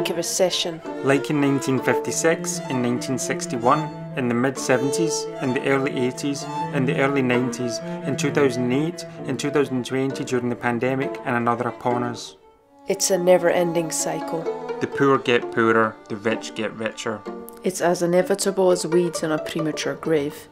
brink of recession. Like in 1956, in 1961, in the mid-70s, in the early 80s, in the early 90s, in 2008, in 2020 during the pandemic, and another upon us. It's a never-ending cycle. The poor get poorer, the rich get richer. It's as inevitable as weeds in a premature grave.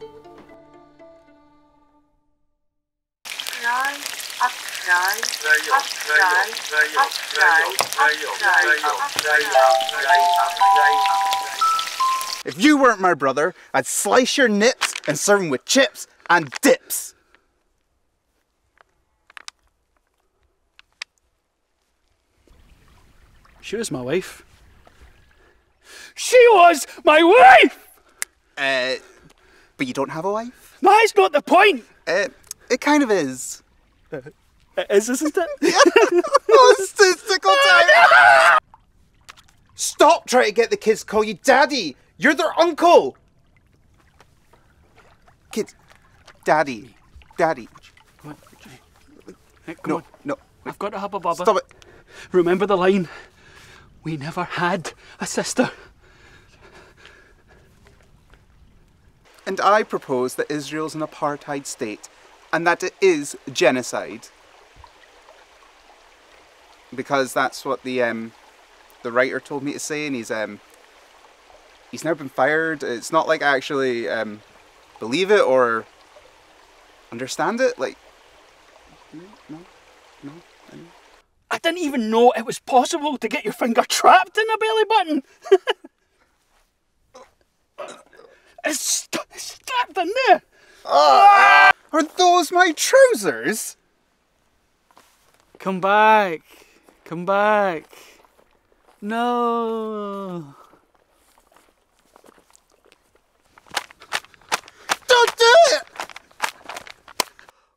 If you weren't my brother, I'd slice your nips and serve them with chips and dips. She was my wife. She was my wife! But you don't have a wife? That's not the point! It kind of is. It is, isn't it? Oh, it's testicle time! Stop trying to get the kids to call you daddy! You're their uncle! Kids, daddy. Daddy. Come on. Hey, come on. No. I've got to have a bubba. Stop it. Remember the line? We never had a sister. And I propose that Israel's an apartheid state, and that it is genocide. Because that's what the writer told me to say, and he's now been fired. It's not like I actually believe it or understand it. Like, no. I didn't even know it was possible to get your finger trapped in a belly button. It's strapped in there. Are those my trousers? Come back. Come back. No. Don't do it!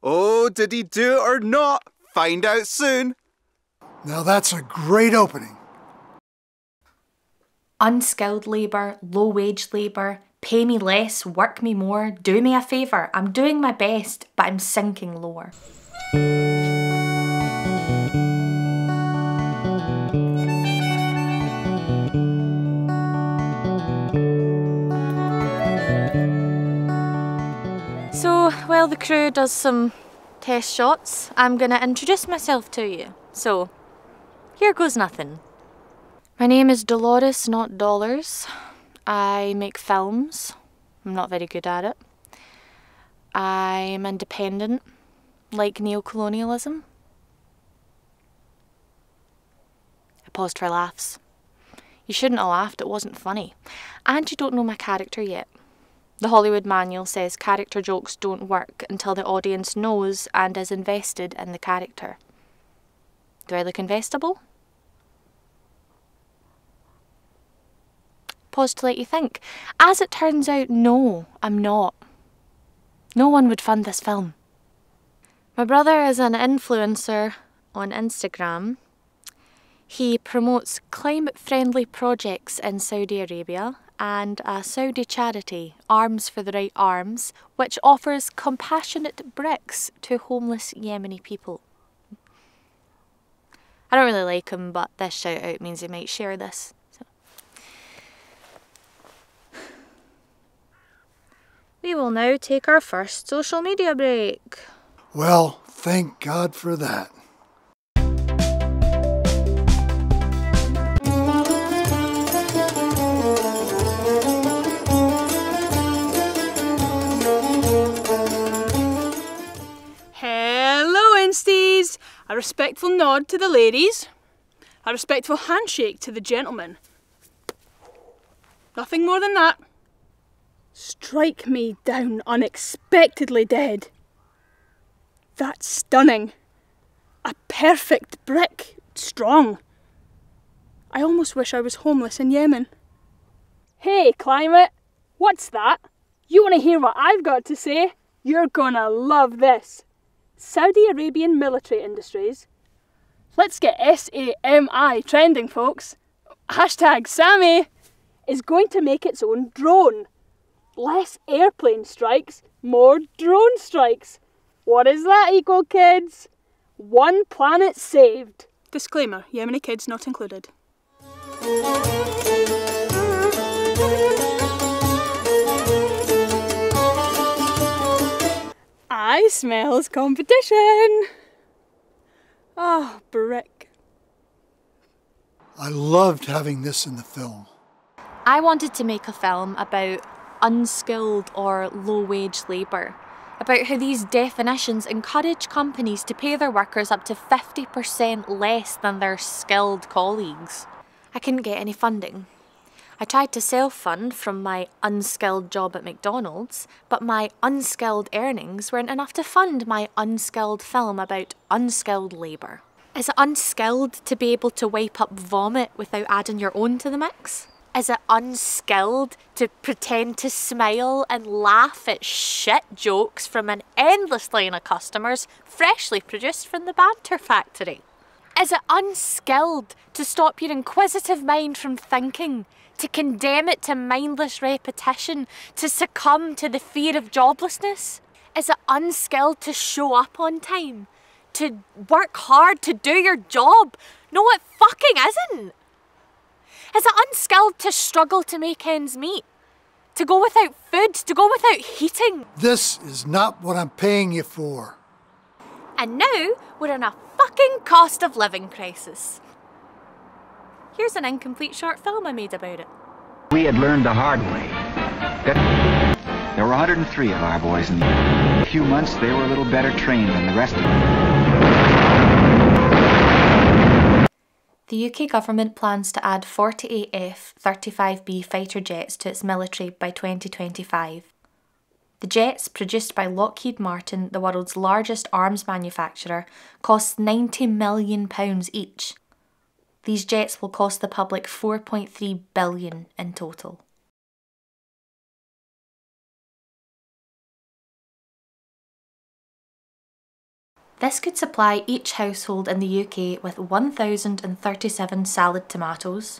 Oh, did he do it or not? Find out soon. Now that's a great opening. Unskilled labour, low-wage labour, pay me less, work me more, do me a favour. I'm doing my best, but I'm sinking lower. So, while the crew does some test shots, I'm gonna introduce myself to you. So, here goes nothing. My name is Dolores, not Dollars. I make films. I'm not very good at it. I'm independent, like neocolonialism. I paused for laughs. You shouldn't have laughed, it wasn't funny. And you don't know my character yet. The Hollywood manual says character jokes don't work until the audience knows and is invested in the character. Do I look investable? Pause to let you think. As it turns out, no, I'm not. No one would fund this film. My brother is an influencer on Instagram. He promotes climate-friendly projects in Saudi Arabia and a Saudi charity, Arms for the Right Arms, which offers compassionate bricks to homeless Yemeni people. I don't really like him, but this shout out means he might share this. So. We will now take our first social media break. Well, thank God for that. Hello, Insties! A respectful nod to the ladies. A respectful handshake to the gentlemen. Nothing more than that. Strike me down unexpectedly dead. That's stunning. A perfect brick. Strong. I almost wish I was homeless in Yemen. Hey, climate! What's that? You want to hear what I've got to say? You're gonna love this. Saudi Arabian military industries. Let's get SAMI trending, folks. Hashtag Sammy is going to make its own drone. Less airplane strikes, more drone strikes. What is that equal, kids? One planet saved. Disclaimer, Yemeni kids not included. I smells competition. Oh, brick. I loved having this in the film. I wanted to make a film about unskilled or low-wage labour, about how these definitions encourage companies to pay their workers up to 50% less than their skilled colleagues. I couldn't get any funding. I tried to self-fund from my unskilled job at McDonald's, but my unskilled earnings weren't enough to fund my unskilled film about unskilled labour. Is it unskilled to be able to wipe up vomit without adding your own to the mix? Is it unskilled to pretend to smile and laugh at shit jokes from an endless line of customers freshly produced from the banter factory? Is it unskilled to stop your inquisitive mind from thinking, to condemn it to mindless repetition, to succumb to the fear of joblessness? Is it unskilled to show up on time, to work hard, to do your job? No, it fucking isn't. Is it unskilled to struggle to make ends meet? To go without food, to go without heating? This is not what I'm paying you for. And now we're in a fucking cost of living crisis. Here's an incomplete short film I made about it. We had learned the hard way. There were 103 of our boys, and in a few months they were a little better trained than the rest of them. The UK government plans to add 48 F-35B fighter jets to its military by 2025. The jets, produced by Lockheed Martin, the world's largest arms manufacturer, cost £90 million each. These jets will cost the public $4.3 billion in total. This could supply each household in the UK with 1,037 salad tomatoes.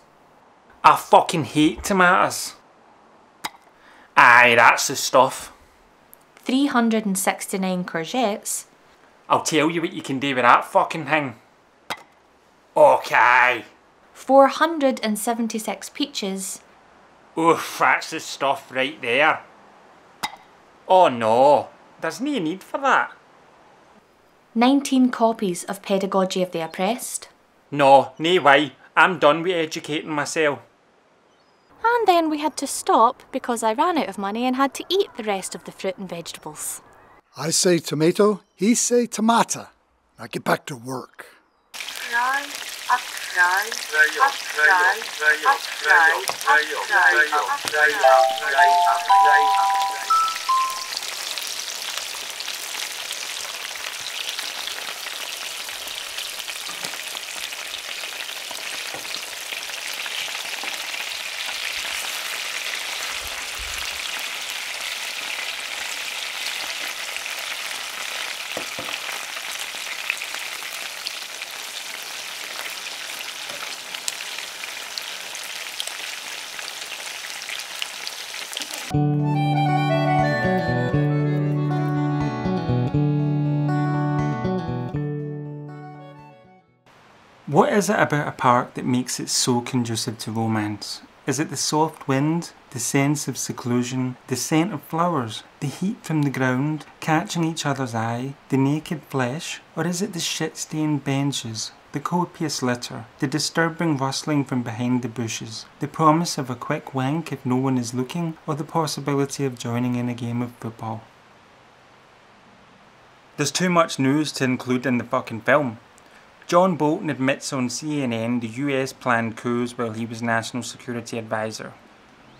I fucking hate tomatoes. Aye, that's the stuff. 369 courgettes. I'll tell you what you can do with that fucking thing. Okay. 476 peaches. Oof, that's the stuff right there. Oh no, there's no need for that. 19 copies of Pedagogy of the Oppressed. No way. I'm done with educating myself. And then we had to stop because I ran out of money and had to eat the rest of the fruit and vegetables. I say tomato, he say tomata. Now get back to work. What is it about a park that makes it so conducive to romance? Is it the soft wind, the sense of seclusion, the scent of flowers, the heat from the ground, catching each other's eye, the naked flesh? Or is it the shit-stained benches, the copious litter, the disturbing rustling from behind the bushes, the promise of a quick wank if no one is looking, or the possibility of joining in a game of football? There's too much news to include in the fucking film. John Bolton admits on CNN the US planned coups while he was National Security Advisor.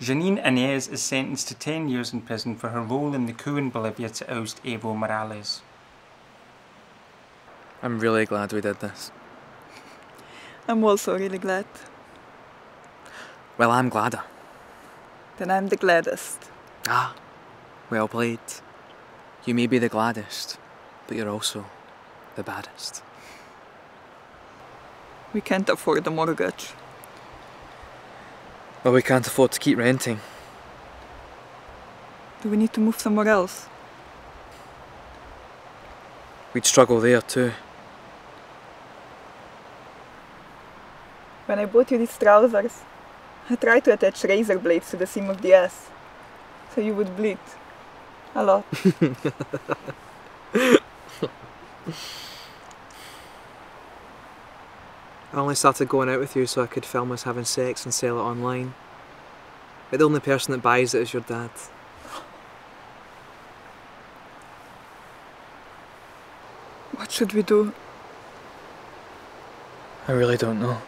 Janine Inez is sentenced to 10 years in prison for her role in the coup in Bolivia to oust Evo Morales. I'm really glad we did this. I'm also really glad. Well, I'm gladder. Then I'm the gladdest. Ah, well played. You may be the gladdest, but you're also the baddest. We can't afford the mortgage. Well, we can't afford to keep renting. Do we need to move somewhere else? We'd struggle there too. When I bought you these trousers, I tried to attach razor blades to the seam of the ass, so you would bleed. A lot. I only started going out with you so I could film us having sex and sell it online. But the only person that buys it is your dad. What should we do? I really don't know.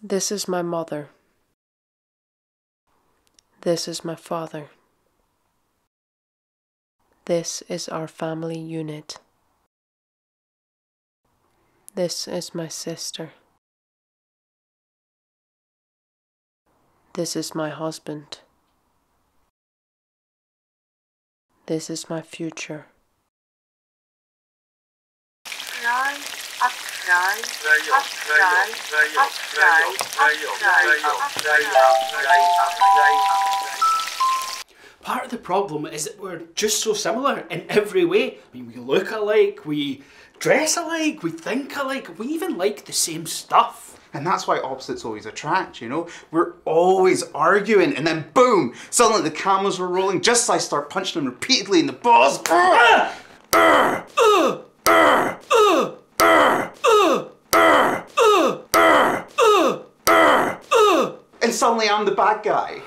This is my mother. This is my father. This is our family unit. This is my sister. This is my husband. This is my future. Part of the problem is that we're just so similar in every way. I mean, we look alike, we dress alike, we think alike, we even like the same stuff. And that's why opposites always attract, you know? We're always arguing, and then boom! Suddenly the cameras were rolling just as I start punching him repeatedly in the balls. And suddenly I'm the bad guy.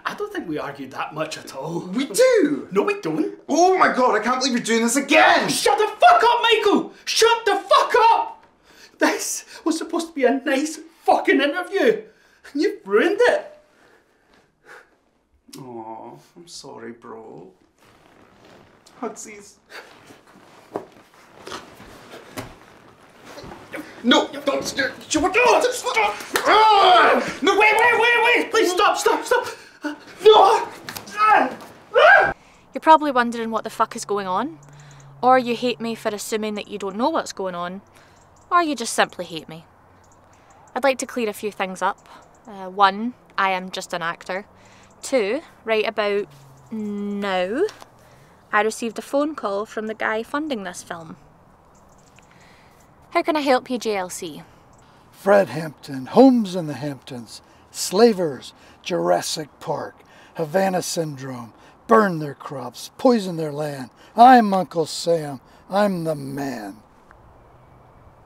I don't think we argued that much at all. We do! No, we don't. Oh my god, I can't believe you're doing this again! Shut the fuck up, Michael! Shut the fuck up! This was supposed to be a nice fucking interview, and you've ruined it. Aw, I'm sorry, bro. Hugsies. No, don't start. No, wait! Please stop! No! You're probably wondering what the fuck is going on, or you hate me for assuming that you don't know what's going on, or you just simply hate me. I'd like to clear a few things up. 1, I am just an actor. 2, right about now, I received a phone call from the guy funding this film. How can I help you, JLC? Fred Hampton, Homes in the Hamptons, Slavers, Jurassic Park, Havana Syndrome, burn their crops, poison their land. I'm Uncle Sam. I'm the man.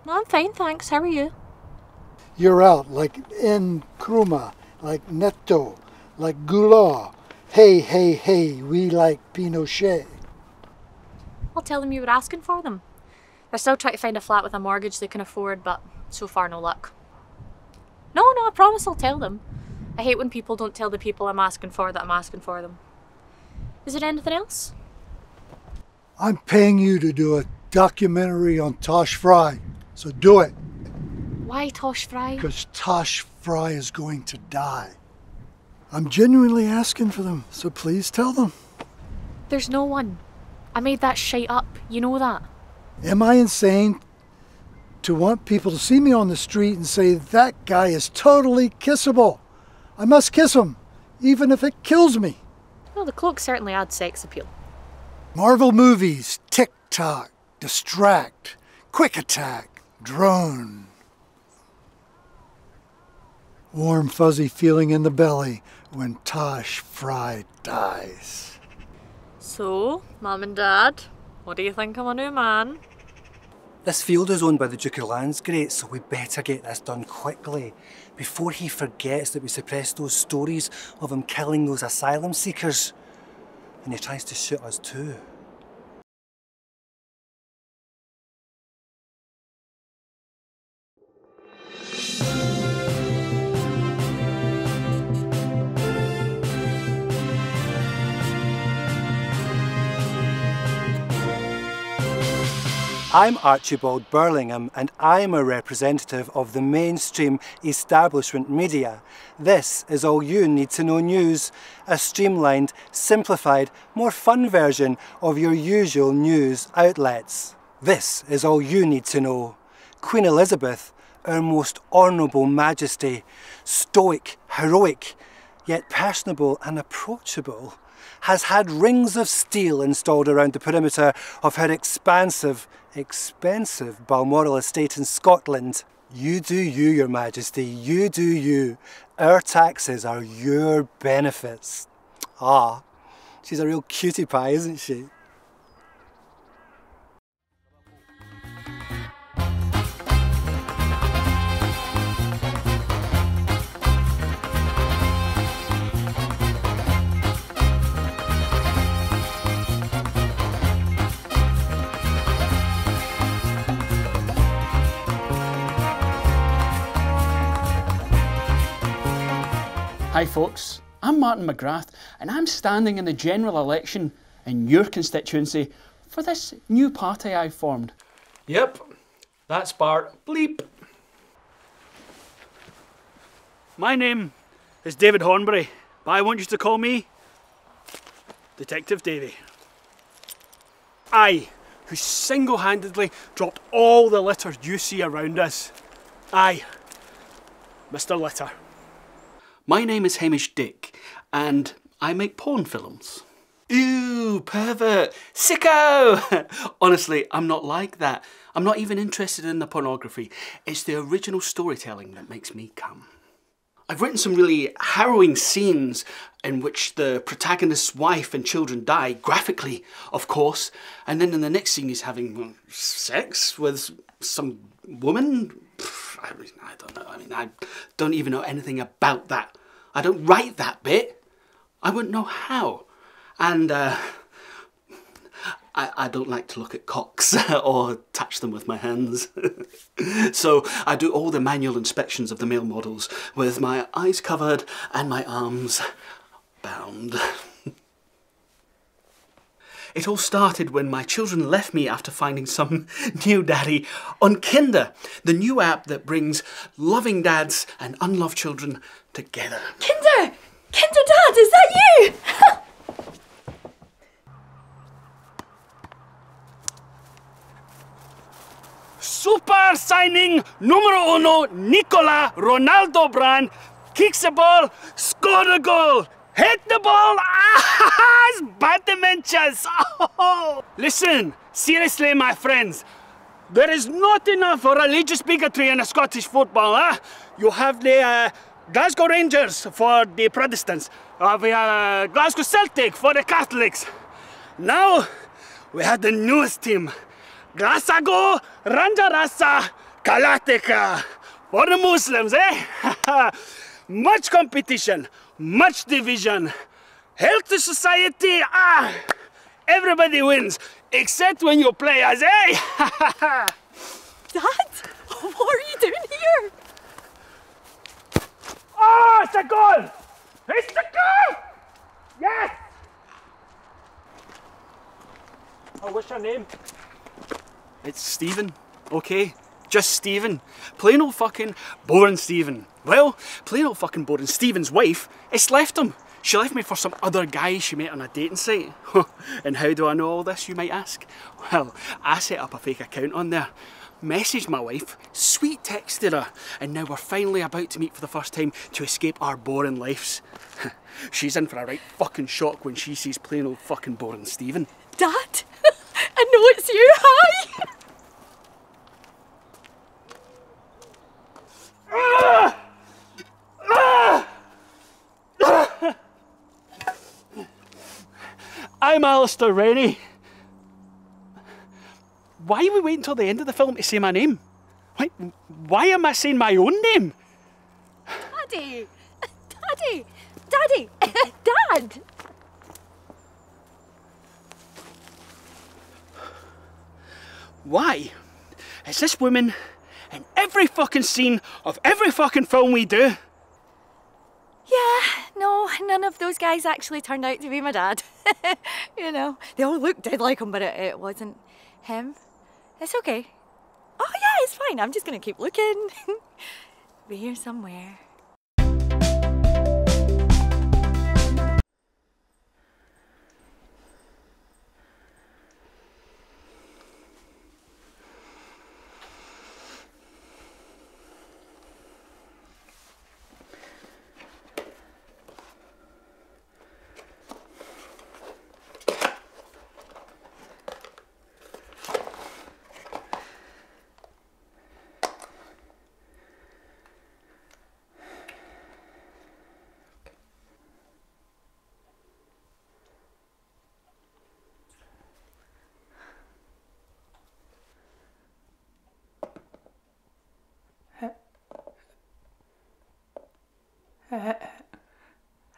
I'm fine, thanks. How are you? You're out like Nkrumah, like Neto, like Goulart. Hey, we like Pinochet. I'll tell them you were asking for them. They're still trying to find a flat with a mortgage they can afford, but so far no luck. No, I promise I'll tell them. I hate when people don't tell the people I'm asking for that I'm asking for them. Is there anything else? I'm paying you to do a documentary on Tosh Fry, so do it. Why Tosh Fry? Because Tosh Fry is going to die. I'm genuinely asking for them, so please tell them. There's no one. I made that shite up, you know that. Am I insane to want people to see me on the street and say, that guy is totally kissable? I must kiss him, even if it kills me. Well, the cloak certainly adds sex appeal. Marvel movies, Tick-Tock, Distract, Quick Attack, Drone. Warm fuzzy feeling in the belly when Tosh Fry dies. So, Mum and Dad, what do you think of my new man? This field is owned by the Duke of Lansgate, so we better get this done quickly before he forgets that we suppressed those stories of him killing those asylum seekers. And he tries to shoot us too. I'm Archibald Burlingham, and I'm a representative of the mainstream establishment media. This is All You Need to Know News, a streamlined, simplified, more fun version of your usual news outlets. This is all you need to know. Queen Elizabeth, our most honourable majesty, stoic, heroic, yet personable and approachable, has had rings of steel installed around the perimeter of her expansive, expensive Balmoral estate in Scotland. You do you, your majesty, you do you. Our taxes are your benefits. Ah, she's a real cutie pie, isn't she? Hi folks, I'm Martin McGrath and I'm standing in the general election in your constituency for this new party I've formed. Yep, that's Bart Bleep. My name is David Hornbury, but I want you to call me Detective Davy. I, who single-handedly dropped all the litter you see around us. I, Mr. Litter. My name is Hamish Dick, and I make porn films. Ew, pervert, sicko! Honestly, I'm not like that. I'm not even interested in the pornography. It's the original storytelling that makes me come. I've written some really harrowing scenes in which the protagonist's wife and children die, graphically, of course, and then in the next scene he's having sex with some woman. I don't know. I mean, I don't even know anything about that. I don't write that bit. I wouldn't know how. And I don't like to look at cocks or touch them with my hands. So I do all the manual inspections of the male models with my eyes covered and my arms bound. It all started when my children left me after finding some new daddy on Kinder, the new app that brings loving dads and unloved children together. Kinder! Kinder Dad, is that you? Super signing numero uno, Nicola Ronaldo Brand, kicks the ball, scored a goal. Hit the ball! Ah, it's bad dimensions! Oh. Listen, seriously, my friends, there is not enough religious bigotry in Scottish football. Huh? You have the Glasgow Rangers for the Protestants, we have Glasgow Celtic for the Catholics. Now we have the newest team, Glasgow Ranjarasa Kalatika for the Muslims, eh? Much competition. Much division. Healthy society, everybody wins, except when you play as, eh? Dad, what are you doing here? Oh, it's a goal! It's a goal! Yes! Oh, what's your name? It's Stephen, okay? Just Stephen. Plain old fucking boring Stephen. Well, plain old fucking boring Stephen's wife, it's left him. She left me for some other guy she met on a dating site. And how do I know all this, you might ask? Well, I set up a fake account on there, messaged my wife, sweet texted her, and now we're finally about to meet for the first time to escape our boring lives. She's in for a right fucking shock when she sees plain old fucking boring Stephen. Dad, I know it's you, hi! I'm Alastair Rennie. Why are we waiting until the end of the film to say my name? Why am I saying my own name? Daddy! Daddy! Daddy! Dad! Why is this woman in every fucking scene of every fucking film we do? Yeah, no, none of those guys actually turned out to be my dad. You know, they all looked dead like him, but it wasn't him. It's okay. Oh yeah, it's fine. I'm just gonna keep looking. Be here somewhere.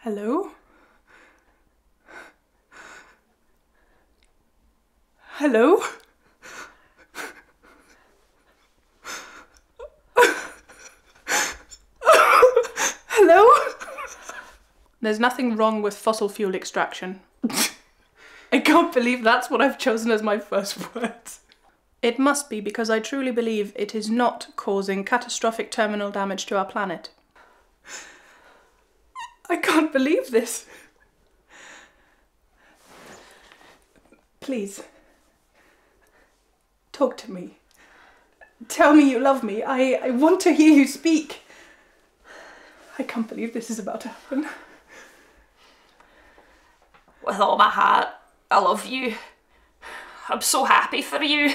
Hello? Hello? Hello? There's nothing wrong with fossil fuel extraction. I can't believe that's what I've chosen as my first words. It must be because I truly believe it is not causing catastrophic terminal damage to our planet. I can't believe this. Please. Talk to me. Tell me you love me. I want to hear you speak. I can't believe this is about to happen. With all my heart, I love you. I'm so happy for you.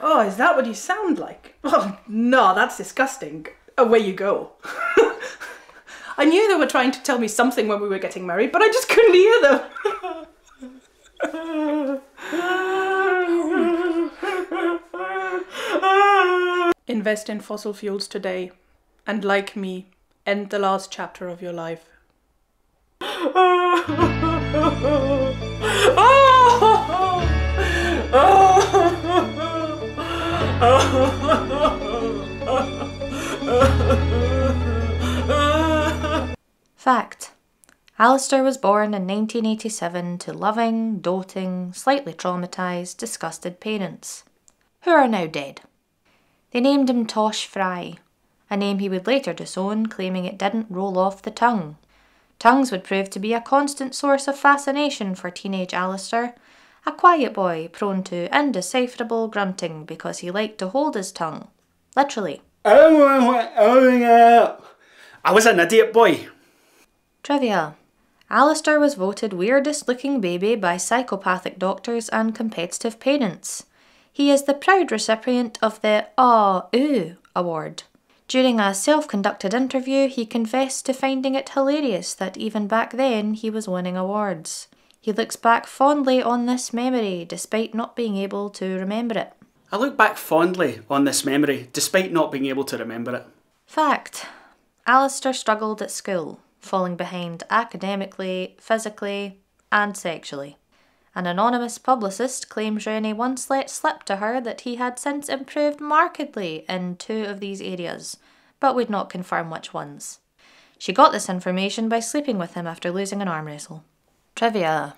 Oh, is that what you sound like? Oh, no, that's disgusting. Away you go. I knew they were trying to tell me something when we were getting married, but I just couldn't hear them. Invest in fossil fuels today, and like me, end the last chapter of your life. Fact. Alastair was born in 1987 to loving, doting, slightly traumatised, disgusted parents, who are now dead. They named him Tosh Fry, a name he would later disown, claiming it didn't roll off the tongue. Tongues would prove to be a constant source of fascination for teenage Alastair, a quiet boy prone to indecipherable grunting because he liked to hold his tongue. Literally. I was an idiot boy. Trivia. Alastair was voted weirdest looking baby by psychopathic doctors and competitive parents. He is the proud recipient of the Aw Ooh award. During a self-conducted interview, he confessed to finding it hilarious that even back then he was winning awards. He looks back fondly on this memory despite not being able to remember it. I look back fondly on this memory despite not being able to remember it. Fact. Alastair struggled at school, falling behind academically, physically, and sexually. An anonymous publicist claims Rennie once let slip to her that he had since improved markedly in 2 of these areas, but would not confirm which ones. She got this information by sleeping with him after losing an arm wrestle. Trivia.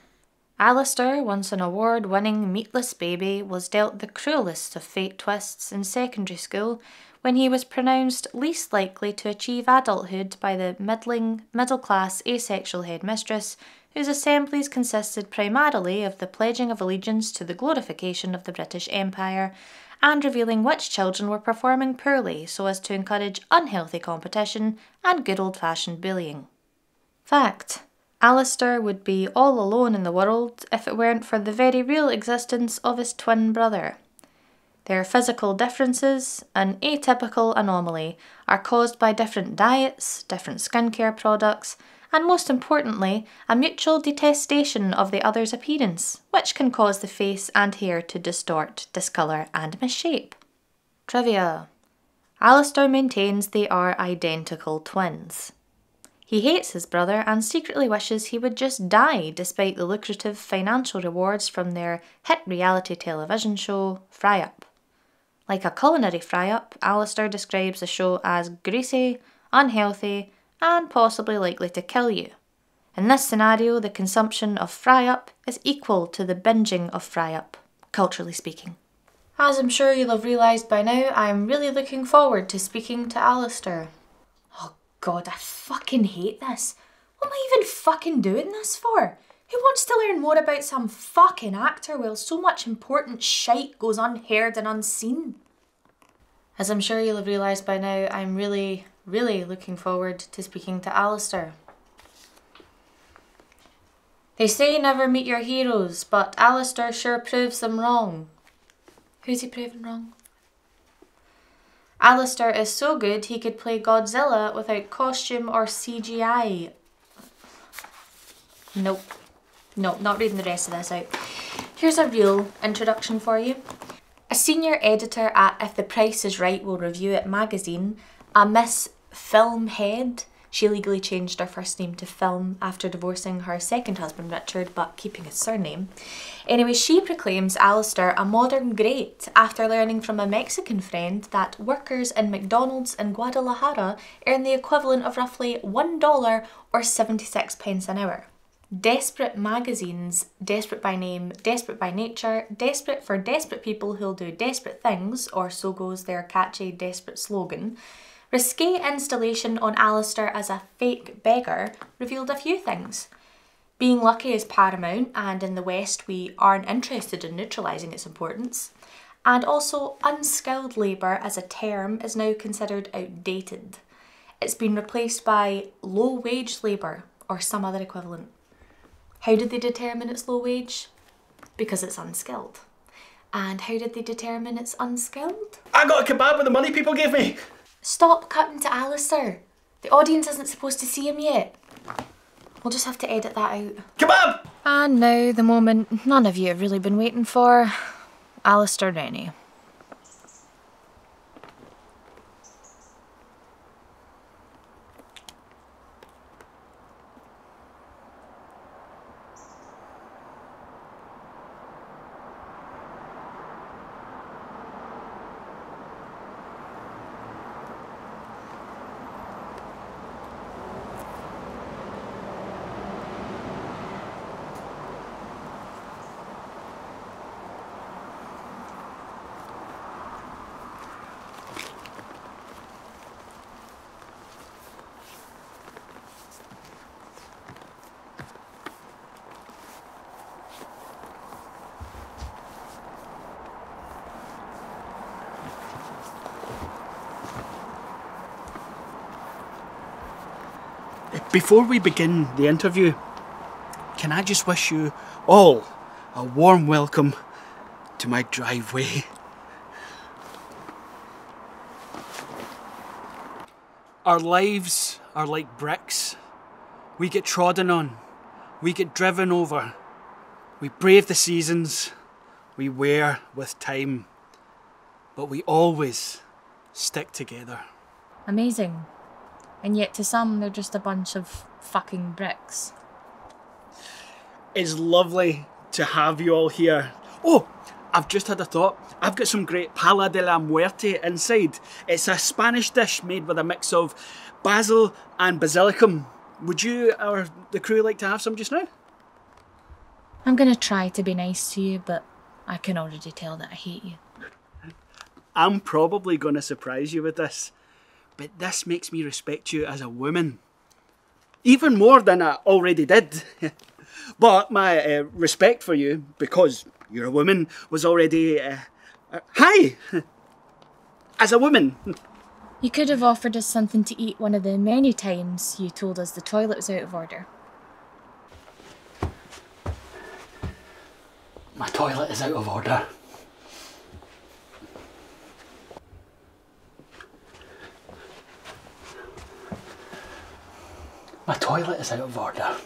Alastair, once an award-winning meatless baby, was dealt the cruelest of fate twists in secondary school when he was pronounced least likely to achieve adulthood by the middle-class asexual headmistress whose assemblies consisted primarily of the pledging of allegiance to the glorification of the British Empire and revealing which children were performing poorly so as to encourage unhealthy competition and good old-fashioned bullying. Fact. Alastair would be all alone in the world if it weren't for the very real existence of his twin brother. Their physical differences, an atypical anomaly, are caused by different diets, different skincare products, and most importantly, a mutual detestation of the other's appearance, which can cause the face and hair to distort, discolour and misshape. Trivia. Alastair maintains they are identical twins. He hates his brother and secretly wishes he would just die despite the lucrative financial rewards from their hit reality television show, Fry Up. Like a culinary fry-up, Alastair describes the show as greasy, unhealthy, and possibly likely to kill you. In this scenario, the consumption of fry-up is equal to the binging of fry-up, culturally speaking. As I'm sure you'll have realised by now, I'm really looking forward to speaking to Alastair. Oh god, I fucking hate this. What am I even fucking doing this for? Who wants to learn more about some fucking actor while so much important shite goes unheard and unseen? As I'm sure you'll have realised by now, I'm really looking forward to speaking to Alastair. They say never meet your heroes, but Alastair sure proves them wrong. Who's he proving wrong? Alastair is so good he could play Godzilla without costume or CGI. Nope. No, not reading the rest of this out. Here's a real introduction for you. A senior editor at If the Price is Right will review it magazine, a Miss Film Head, She legally changed her first name to Film after divorcing her second husband Richard, but keeping his surname. Anyway, she proclaims Alastair a modern great after learning from a Mexican friend that workers in McDonald's in Guadalajara earn the equivalent of roughly $1 or 76 pence an hour. Desperate magazines, Desperate by Name, Desperate by Nature, desperate for desperate people who'll do desperate things, or so goes their catchy desperate slogan. Risque installation on Alastair as a fake beggar revealed a few things. Being lucky is paramount, and in the West we aren't interested in neutralising its importance. And also, unskilled labour as a term is now considered outdated. It's been replaced by low-wage labour or some other equivalent. How did they determine it's low wage? Because it's unskilled. And how did they determine it's unskilled? I got a kebab with the money people gave me! Stop cutting to Alastair. The audience isn't supposed to see him yet. We'll just have to edit that out. Kebab! And now the moment none of you have really been waiting for. Alastair Rennie. Before we begin the interview, can I just wish you all a warm welcome to my driveway. Our lives are like bricks. We get trodden on, we get driven over, we brave the seasons, we wear with time, but we always stick together. Amazing. And yet to some, they're just a bunch of fucking bricks. It's lovely to have you all here. Oh, I've just had a thought. I've got some great pala de la muerte inside. It's a Spanish dish made with a mix of basil and basilicum. Would you or the crew like to have some just now? I'm gonna try to be nice to you, but I can already tell that I hate you. I'm probably gonna surprise you with this, but this makes me respect you as a woman. Even more than I already did. But my respect for you, because you're a woman, was already high. As a woman. You could have offered us something to eat one of the many times you told us the toilet was out of order. My toilet is out of order. My toilet is out of order.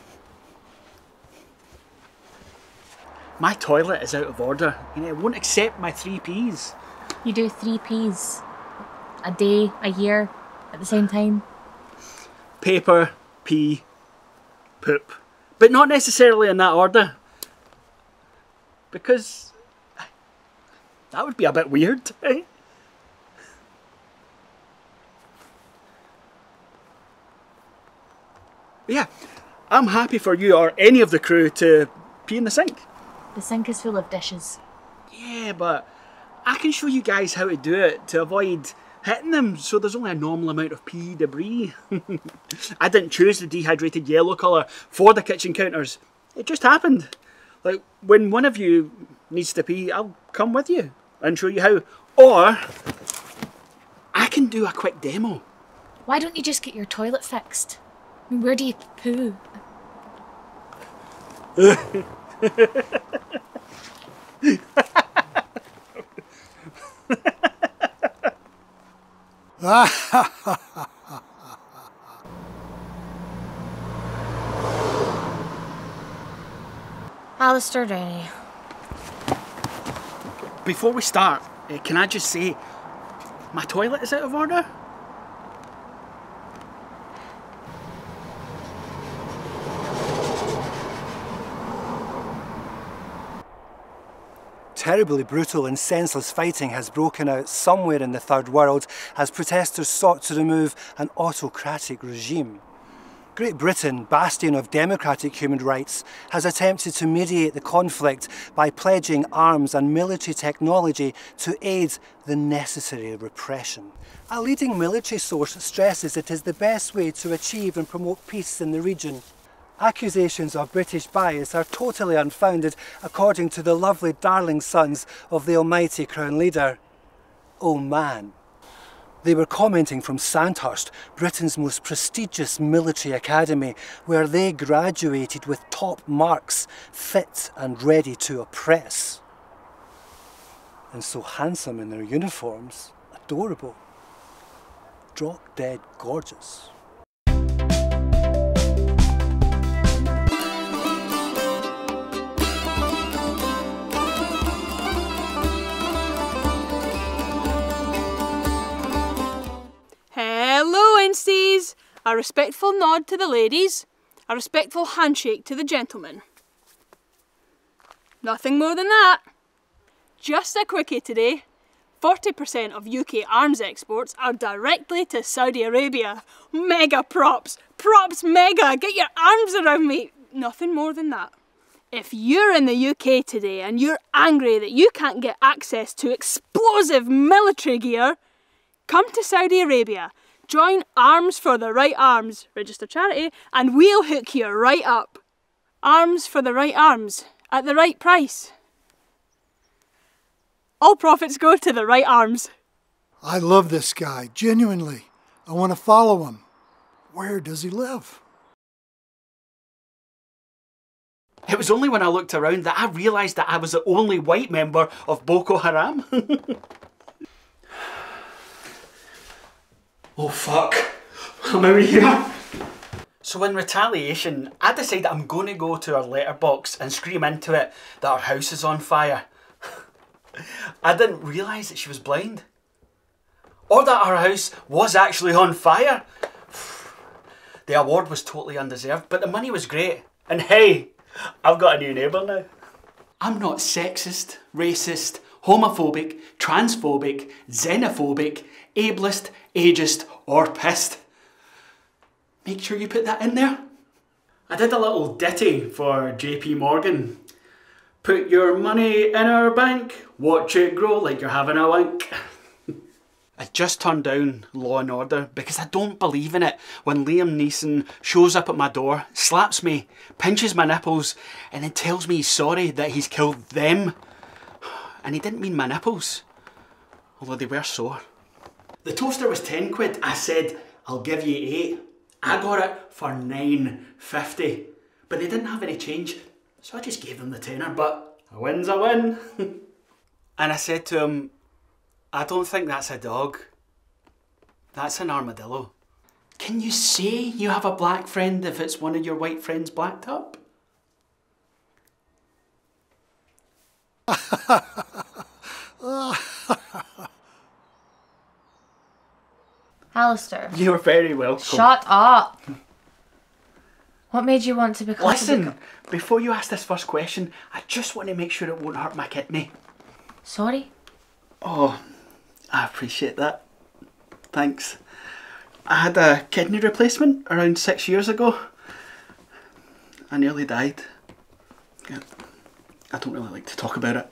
My toilet is out of order and it won't accept my 3 Ps. You do 3 Ps. A day, a year, at the same time. Paper, pee, poop. But not necessarily in that order. Because that would be a bit weird, eh? Yeah, I'm happy for you or any of the crew to pee in the sink. The sink is full of dishes. Yeah, but I can show you guys how to do it to avoid hitting them so there's only a normal amount of pee debris. I didn't choose the dehydrated yellow colour for the kitchen counters. It just happened. Like, when one of you needs to pee, I'll come with you and show you how. Or I can do a quick demo. Why don't you just get your toilet fixed? I mean, where do you poo? Alastair Rennie. Before we start, can I just say, my toilet is out of order? Terribly brutal and senseless fighting has broken out somewhere in the Third World as protesters sought to remove an autocratic regime. Great Britain, bastion of democratic human rights, has attempted to mediate the conflict by pledging arms and military technology to aid the necessary repression. A leading military source stresses it is the best way to achieve and promote peace in the region. Accusations of British bias are totally unfounded, according to the lovely darling sons of the almighty Crown Leader. Oh man. They were commenting from Sandhurst, Britain's most prestigious military academy, where they graduated with top marks, fit and ready to oppress. And so handsome in their uniforms, adorable, drop-dead gorgeous. Hello, Insties! A respectful nod to the ladies, a respectful handshake to the gentlemen. Nothing more than that. Just a quickie today. 40% of UK arms exports are directly to Saudi Arabia. Mega props! Props mega! Get your arms around me! Nothing more than that. If you're in the UK today and you're angry that you can't get access to explosive military gear, come to Saudi Arabia, join Arms for the Right Arms, register charity, and we'll hook you right up. Arms for the Right Arms, at the right price. All profits go to the right arms. I love this guy, genuinely. I want to follow him. Where does he live? It was only when I looked around that I realised that I was the only white member of Boko Haram. Oh fuck, I'm out of here. So in retaliation, I decided I'm going to go to her letterbox and scream into it that our house is on fire. I didn't realise that she was blind. Or that our house was actually on fire. The award was totally undeserved, but the money was great. And hey, I've got a new neighbour now. I'm not sexist, racist, homophobic, transphobic, xenophobic, ableist, ageist or pissed. Make sure you put that in there. I did a little ditty for JP Morgan. Put your money in our bank, watch it grow like you're having a wank. I just turned down Law and Order because I don't believe in it when Liam Neeson shows up at my door, slaps me, pinches my nipples and then tells me he's sorry that he's killed them. And he didn't mean my nipples, although they were sore. The toaster was 10 quid. I said, I'll give you 8. I got it for £9.50, but they didn't have any change, so I just gave them the tenner, but a win's a win. And I said to him, I don't think that's a dog. That's an armadillo. Can you say you have a black friend if it's one of your white friends blacked up? Alastair. You're very welcome. Shut up. What made you want to become... Listen, before you ask this first question, I just want to make sure it won't hurt my kidney. Sorry? Oh, I appreciate that. Thanks. I had a kidney replacement around 6 years ago. I nearly died. I don't really like to talk about it.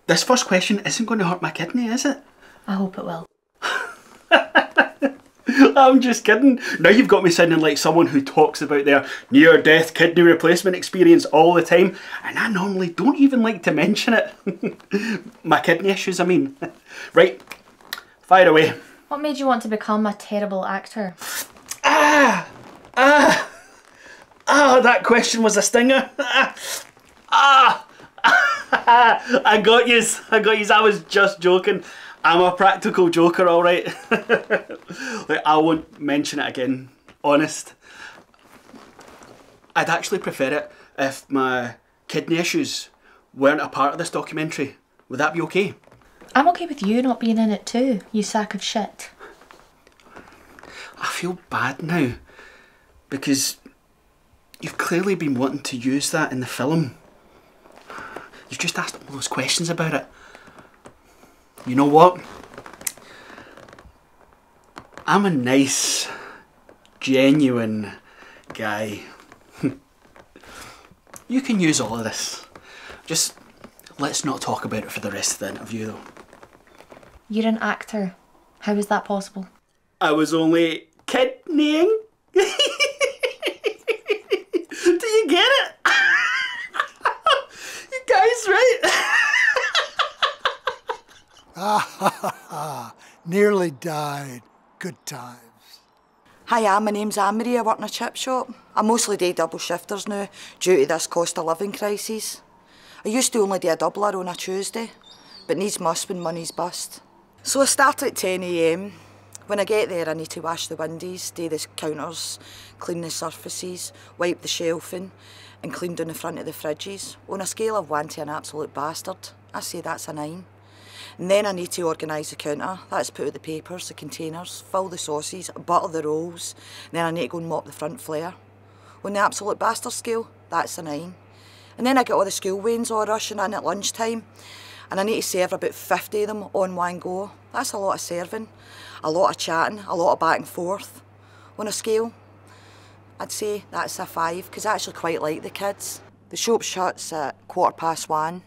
This first question isn't going to hurt my kidney, is it? I hope it will. I'm just kidding. Now you've got me sounding like someone who talks about their near-death kidney replacement experience all the time, and I normally don't even like to mention it. My kidney issues, I mean. Right, fire away. What made you want to become a terrible actor? That question was a stinger. I got yous. I was just joking. I'm a practical joker, alright. Like, I won't mention it again, honest. I'd actually prefer it if my kidney issues weren't a part of this documentary. Would that be okay? I'm okay with you not being in it too, you sack of shit. I feel bad now, because you've clearly been wanting to use that in the film. You just asked all those questions about it. You know what? I'm a nice, genuine guy. You can use all of this. Just let's not talk about it for the rest of the interview though. You're an actor. How is that possible? I was only kidneying. Do you get it? You guys, right? Nearly died. Good times. Hiya, my name's Anne-Marie, I work in a chip shop. I mostly do double shifters now, due to this cost of living crisis. I used to only do a doubler on a Tuesday, but needs must when money's bust. So I start at 10 AM. When I get there, I need to wash the windows, do the counters, clean the surfaces, wipe the shelving, and clean down the front of the fridges. On a scale of 1 to an absolute bastard, I say that's a 9. And then I need to organise the counter. That's put out the papers, the containers, fill the sauces, butter the rolls. And then I need to go and mop the front flare. On the absolute bastard scale, that's a 9. And then I get all the school wains all rushing in at lunchtime. And I need to serve about 50 of them on one go. That's a lot of serving, a lot of chatting, a lot of back and forth. On a scale, I'd say that's a 5, because I actually quite like the kids. The shop shuts at 1:15.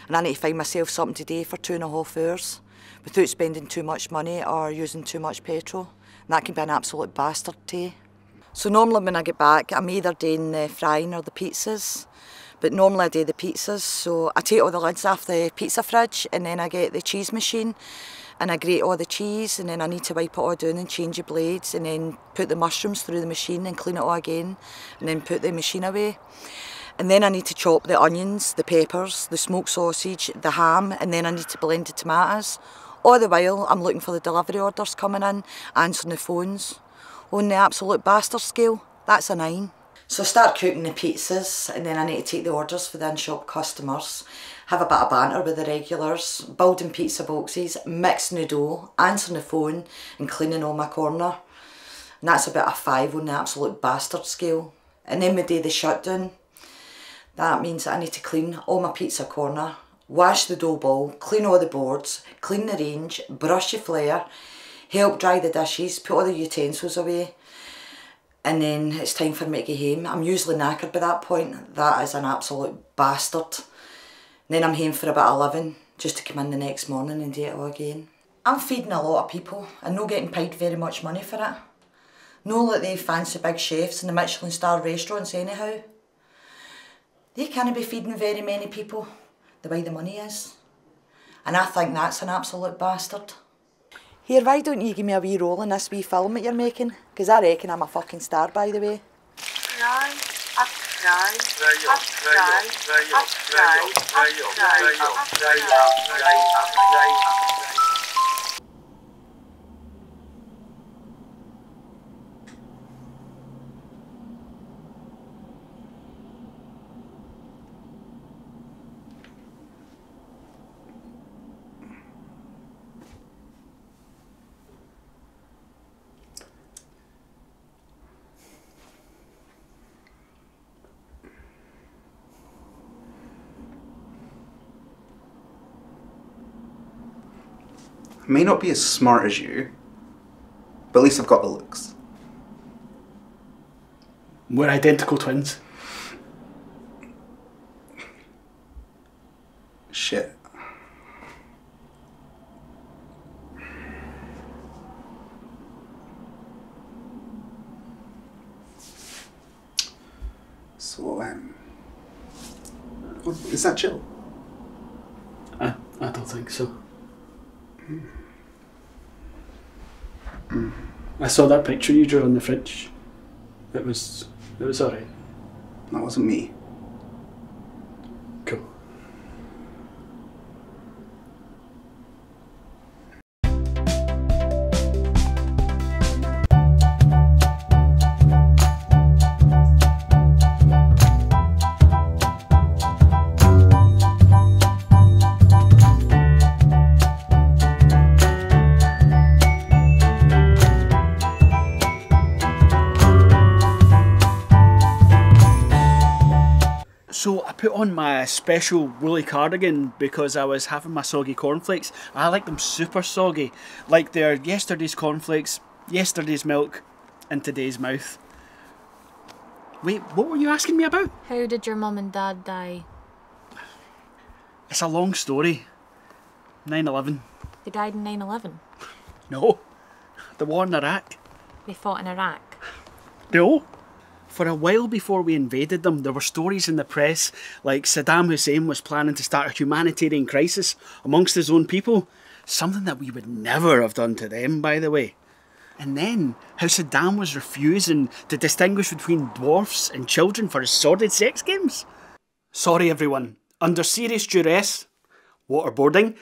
And I need to find myself something to do for 2.5 hours without spending too much money or using too much petrol. And that can be an absolute bastard too. So normally when I get back, I'm either doing the frying or the pizzas. But normally I do the pizzas, so I take all the lids off the pizza fridge and then I get the cheese machine and I grate all the cheese, and then I need to wipe it all down and change the blades and then put the mushrooms through the machine and clean it all again and then put the machine away. And then I need to chop the onions, the peppers, the smoked sausage, the ham, and then I need to blend the tomatoes. All the while I'm looking for the delivery orders coming in, answering the phones. On the absolute bastard scale, that's a 9. So I start cooking the pizzas, and then I need to take the orders for the in-shop customers, have a bit of banter with the regulars, building pizza boxes, mixing the dough, answering the phone, and cleaning all my corner. And that's about a 5 on the absolute bastard scale. And then we do the shutdown. That means that I need to clean all my pizza corner, wash the dough ball, clean all the boards, clean the range, brush the flare, help dry the dishes, put all the utensils away, and then it's time for me to get home. I'm usually knackered by that point. That is an absolute bastard. And then I'm home for about 11, just to come in the next morning and do it all again. I'm feeding a lot of people and not getting paid very much money for it. No like they fancy big chefs in the Michelin star restaurants anyhow. They can't be feeding very many people the way the money is. And I think that's an absolute bastard. Here, why don't you give me a wee role in this wee film that you're making? Because I reckon I'm a fucking star, by the way. I may not be as smart as you, but at least I've got the looks. We're identical twins. Shit. So, is that chill? I don't think so. I saw that picture you drew on the fridge. It was alright. That wasn't me. Cool. put on my special woolly cardigan because I was having my soggy cornflakes. I like them super soggy, like they're yesterday's cornflakes, yesterday's milk, and today's mouth. Wait, what were you asking me about? How did your mum and dad die? It's a long story. 9/11. They died in 9/11. No, the war in Iraq. They fought in Iraq. No. For a while before we invaded them, there were stories in the press like Saddam Hussein was planning to start a humanitarian crisis amongst his own people. Something that we would never have done to them, by the way. And then how Saddam was refusing to distinguish between dwarfs and children for his sordid sex games. Sorry everyone, under serious duress, waterboarding,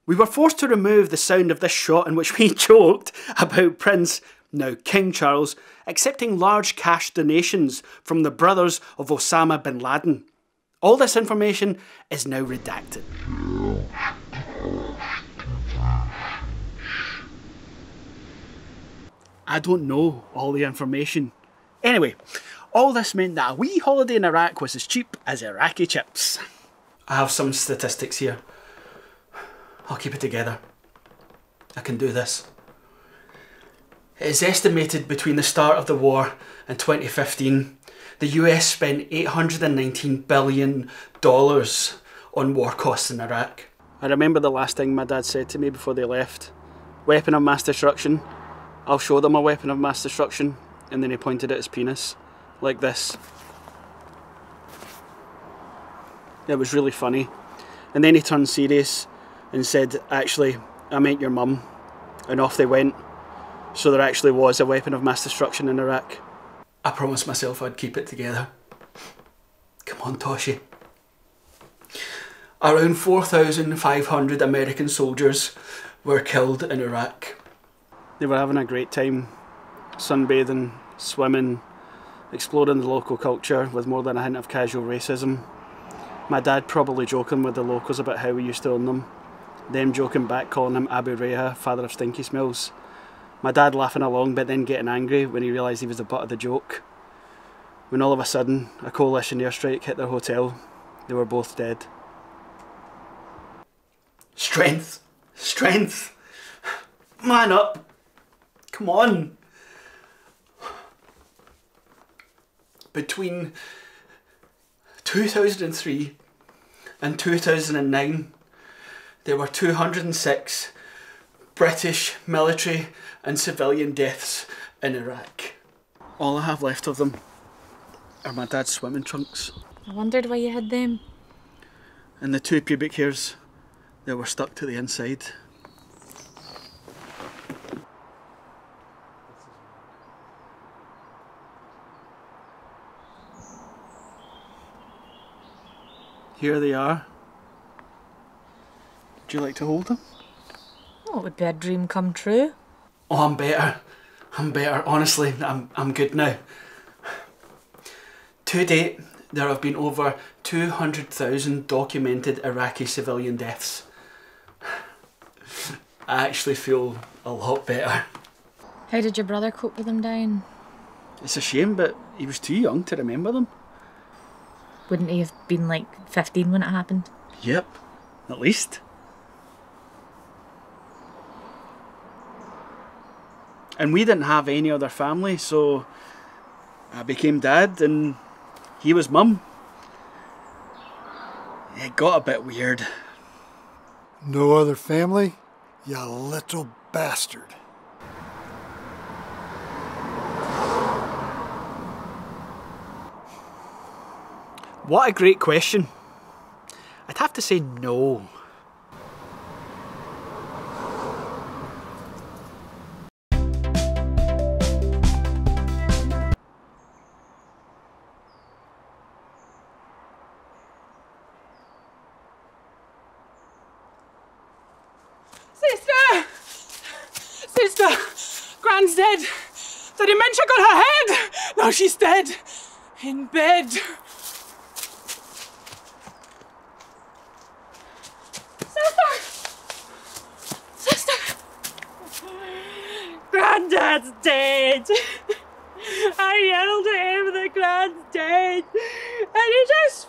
we were forced to remove the sound of this shot in which we joked about Prince, now King Charles, accepting large cash donations from the brothers of Osama bin Laden. All this information is now redacted. I don't know all the information. Anyway, all this meant that a wee holiday in Iraq was as cheap as Iraqi chips. I have some statistics here. I'll keep it together. I can do this. It is estimated between the start of the war and 2015, the US spent $819 billion on war costs in Iraq. I remember the last thing my dad said to me before they left. Weapon of mass destruction. I'll show them a weapon of mass destruction. And then he pointed at his penis. Like this. It was really funny. And then he turned serious and said, actually, I meant your mum. And off they went. So there actually was a weapon of mass destruction in Iraq. I promised myself I'd keep it together. Come on, Toshi. Around 4,500 American soldiers were killed in Iraq. They were having a great time, sunbathing, swimming, exploring the local culture with more than a hint of casual racism. My dad probably joking with the locals about how we used to own them. Them joking back, calling him Abu Reha, father of stinky smells. My dad laughing along but then getting angry when he realised he was the butt of the joke. When all of a sudden a coalition airstrike hit their hotel, they were both dead. Strength! Strength! Man up! Come on! Between 2003 and 2009, there were 206 British military and civilian deaths in Iraq. All I have left of them are my dad's swimming trunks. I wondered why you had them. And the 2 pubic hairs that were stuck to the inside. Here they are. Would you like to hold them? Oh, it would be a dream come true. Oh, I'm better. I'm better. Honestly, I'm good now. To date, there have been over 200,000 documented Iraqi civilian deaths. I actually feel a lot better. How did your brother cope with them dying? It's a shame, but he was too young to remember them. Wouldn't he have been like 15 when it happened? Yep, at least. And we didn't have any other family, so I became dad and he was mum. It got a bit weird. No other family? You little bastard. What a great question. I'd have to say no. Sister! Gran's dead! The dementia got her head! Now she's dead! In bed! Sister! Granddad's dead! I yelled at him that Gran's dead! And he just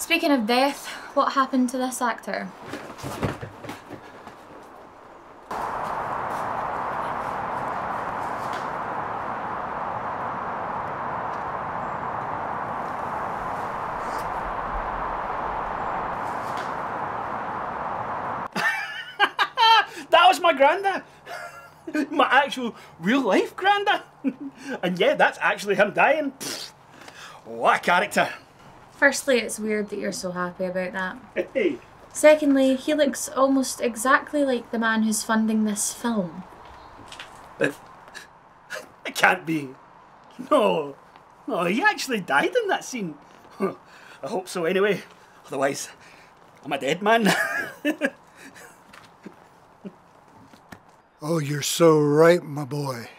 Speaking of death, what happened to this actor? That was my granda! My actual real life granda! And yeah, that's actually him dying. Pfft, what a character! Firstly, it's weird that you're so happy about that. Hey. Secondly, he looks almost exactly like the man who's funding this film. It can't be. No. No, he actually died in that scene. I hope so anyway. Otherwise, I'm a dead man. Oh, you're so right, my boy.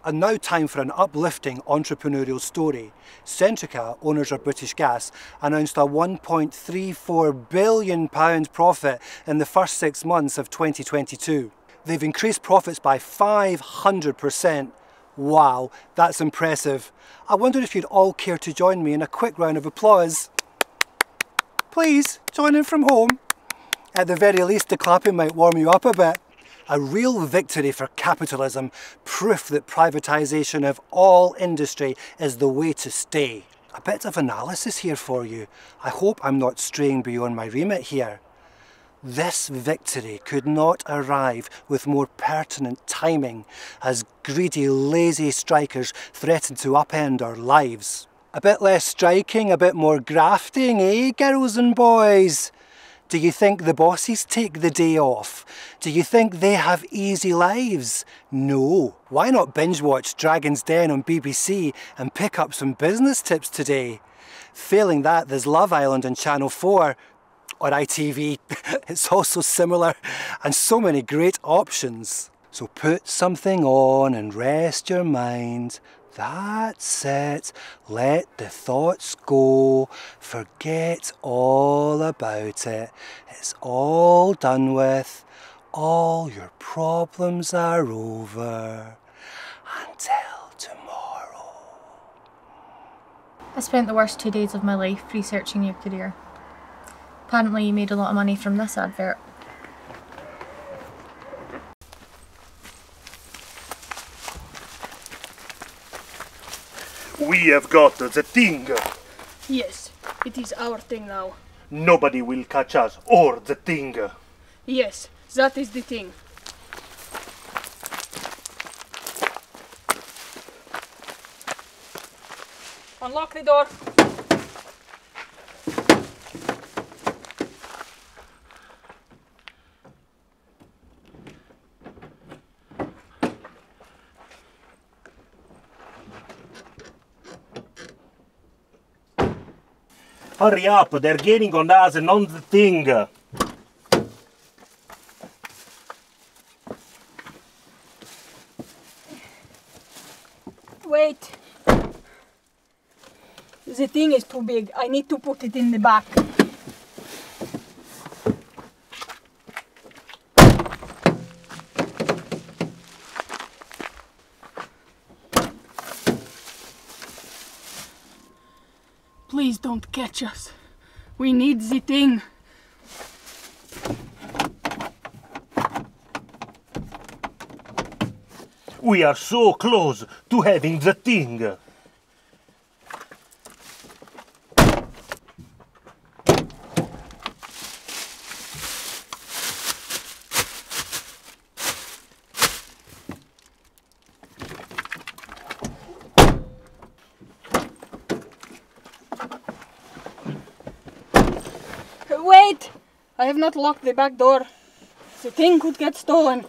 And now time for an uplifting entrepreneurial story. Centrica, owners of British Gas, announced a £1.34 billion profit in the first 6 months of 2022. They've increased profits by 500%. Wow, that's impressive. I wonder if you'd all care to join me in a quick round of applause. Please, join in from home. At the very least, the clapping might warm you up a bit. A real victory for capitalism, proof that privatisation of all industry is the way to stay. A bit of analysis here for you. I hope I'm not straying beyond my remit here. This victory could not arrive with more pertinent timing as greedy, lazy strikers threaten to upend our lives. A bit less striking, a bit more grafting, eh, girls and boys? Do you think the bosses take the day off? Do you think they have easy lives? No. Why not binge watch Dragon's Den on BBC and pick up some business tips today? Failing that, there's Love Island on Channel 4 or ITV. It's also similar and so many great options. So put something on and rest your mind. That's it. Let the thoughts go. Forget all about it. It's all done with. All your problems are over. Until tomorrow. I spent the worst 2 days of my life researching your career. Apparently you made a lot of money from this advert. We have got the thing. Yes, it is our thing now. Nobody will catch us or the thing. Yes, that is the thing. Unlock the door. Hurry up, they're gaining on us and on the thing. Wait. The thing is too big. I need to put it in the back. Please don't catch us. We need the thing. We are so close to having the thing. Wait! I have not locked the back door. The thing could get stolen.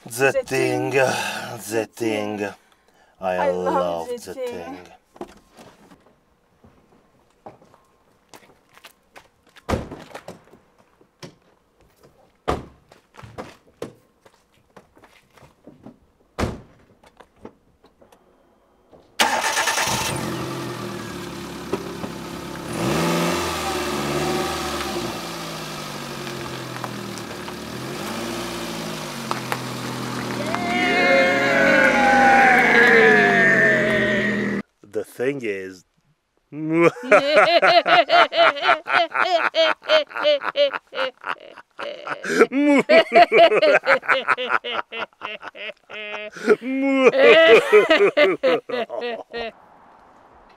The thing. I love the thing. thing is...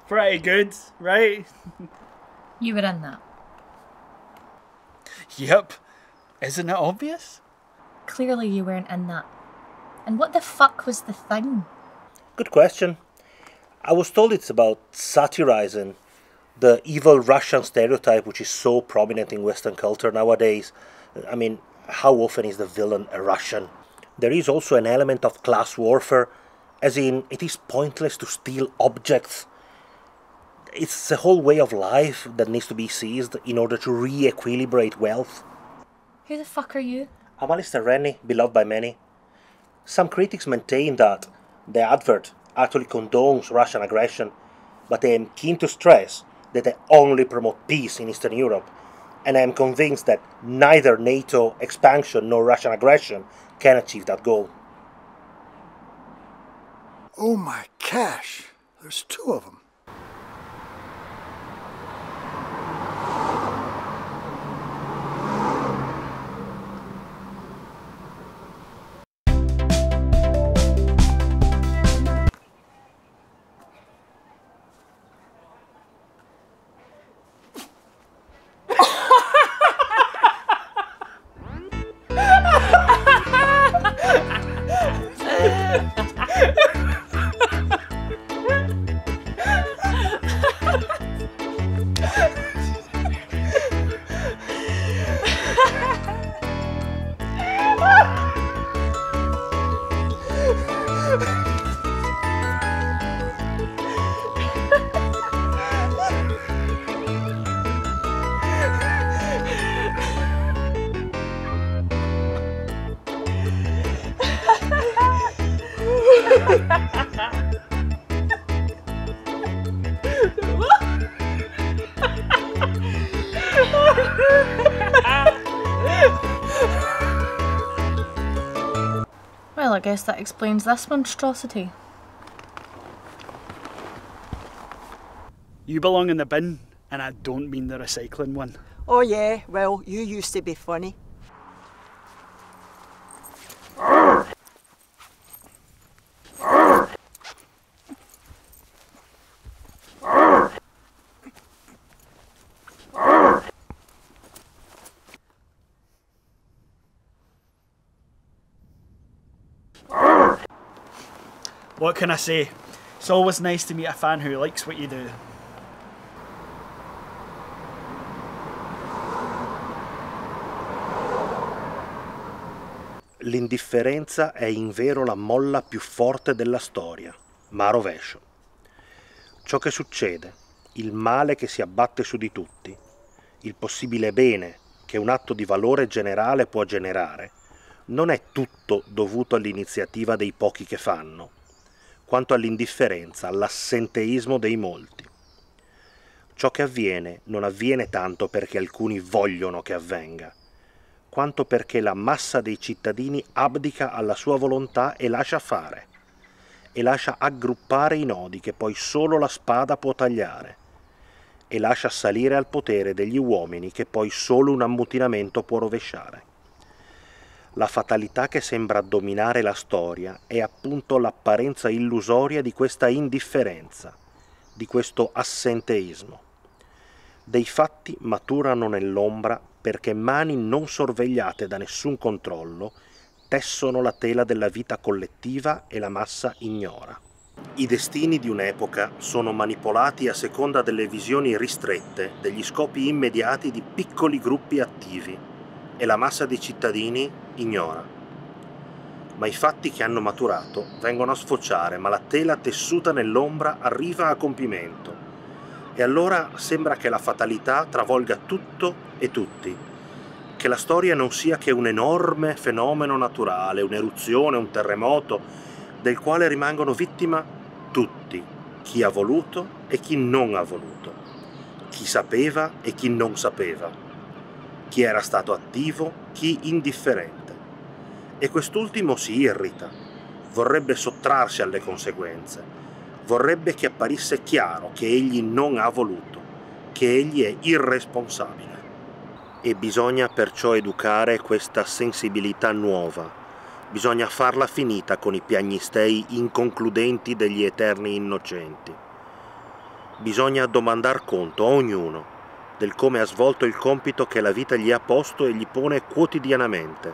Pretty good, right? You were in that. Yep. Isn't it obvious? Clearly you weren't in that. And what the fuck was the thing? Good question. I was told it's about satirizing the evil Russian stereotype which is so prominent in Western culture nowadays. I mean, how often is the villain a Russian? There is also an element of class warfare, as in it is pointless to steal objects. It's a whole way of life that needs to be seized in order to re-equilibrate wealth. Who the fuck are you? I'm Alastair Rennie, beloved by many. Some critics maintain that the advert actually condones Russian aggression, but I am keen to stress that I only promote peace in Eastern Europe, and I am convinced that neither NATO expansion nor Russian aggression can achieve that goal. Oh my cash, there's 2 of them. Well, I guess that explains this monstrosity. You belong in the bin, and I don't mean the recycling one. Oh yeah, well, you used to be funny. What can I say? It's always nice to meet a fan who likes what you do. L'indifferenza è invero la molla più forte della storia, ma a rovescio. Ciò che succede, il male che si abbatte su di tutti, il possibile bene che un atto di valore generale può generare, non è tutto dovuto all'iniziativa dei pochi che fanno, quanto all'indifferenza, all'assenteismo dei molti. Ciò che avviene non avviene tanto perché alcuni vogliono che avvenga, quanto perché la massa dei cittadini abdica alla sua volontà e lascia fare, e lascia aggruppare i nodi che poi solo la spada può tagliare, e lascia salire al potere degli uomini che poi solo un ammutinamento può rovesciare. La fatalità che sembra dominare la storia è appunto l'apparenza illusoria di questa indifferenza, di questo assenteismo. Dei fatti maturano nell'ombra perché mani non sorvegliate da nessun controllo tessono la tela della vita collettiva e la massa ignora. I destini di un'epoca sono manipolati a seconda delle visioni ristrette, degli scopi immediati di piccoli gruppi attivi, e la massa dei cittadini ignora. Ma i fatti che hanno maturato vengono a sfociare, ma la tela tessuta nell'ombra arriva a compimento. E allora sembra che la fatalità travolga tutto e tutti, che la storia non sia che un enorme fenomeno naturale, un'eruzione, un terremoto, del quale rimangono vittima tutti, chi ha voluto e chi non ha voluto, chi sapeva e chi non sapeva, chi era stato attivo, chi indifferente. E quest'ultimo si irrita, vorrebbe sottrarsi alle conseguenze, Vorrebbe che apparisse chiaro che egli non ha voluto, che egli è irresponsabile. E bisogna perciò educare questa sensibilità nuova. Bisogna farla finita con i piagnistei inconcludenti degli eterni innocenti. Bisogna domandar conto a ognuno del come ha svolto il compito che la vita gli ha posto e gli pone quotidianamente,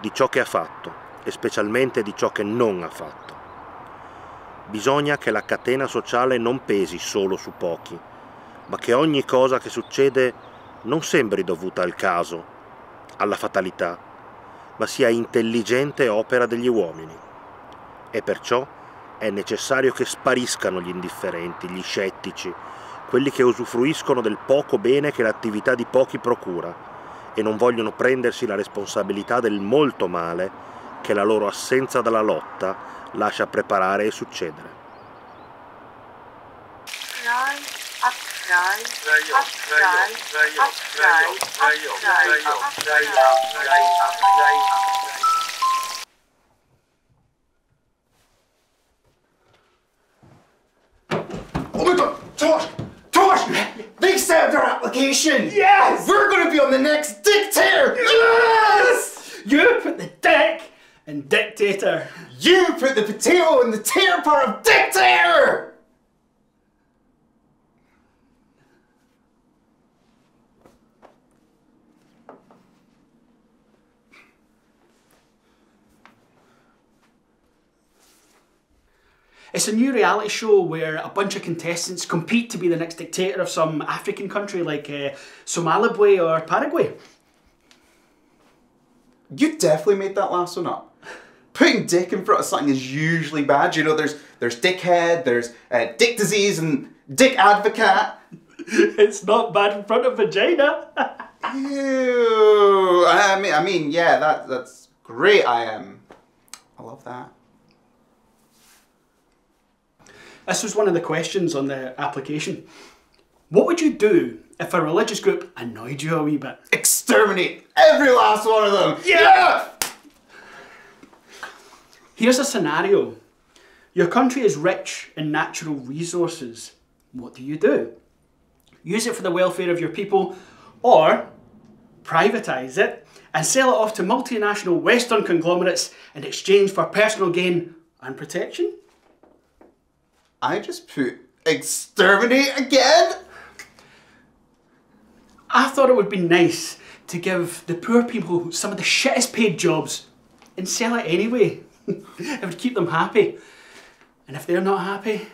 di ciò che ha fatto e specialmente di ciò che non ha fatto. Bisogna che la catena sociale non pesi solo su pochi, ma che ogni cosa che succede non sembri dovuta al caso, alla fatalità, ma sia intelligente opera degli uomini. E perciò è necessario che spariscano gli indifferenti, gli scettici, quelli che usufruiscono del poco bene che l'attività di pochi procura e non vogliono prendersi la responsabilità del molto male che la loro assenza dalla lotta lascia preparare e succedere. Oh my God, Tosh! They saved our application! Yes! We're gonna be on the next Dictator! Yes! You put the dick in dictator. You put the potato in the tater part of Dictator! It's a new reality show where a bunch of contestants compete to be the next dictator of some African country like Zimbabwe or Paraguay. You definitely made that last one up. Putting dick in front of something is usually bad. You know, there's dickhead, there's dick disease, and dick advocate. It's not bad in front of vagina. Ew. I mean, yeah, that's great. I love that. This was one of the questions on the application. What would you do if a religious group annoyed you a wee bit? Exterminate every last one of them! Yeah! Here's a scenario. Your country is rich in natural resources. What do? Use it for the welfare of your people, or privatise it and sell it off to multinational Western conglomerates in exchange for personal gain and protection? I just put exterminate again? I thought it would be nice to give the poor people some of the shittest paid jobs and sell it anyway. It would keep them happy. And if they're not happy,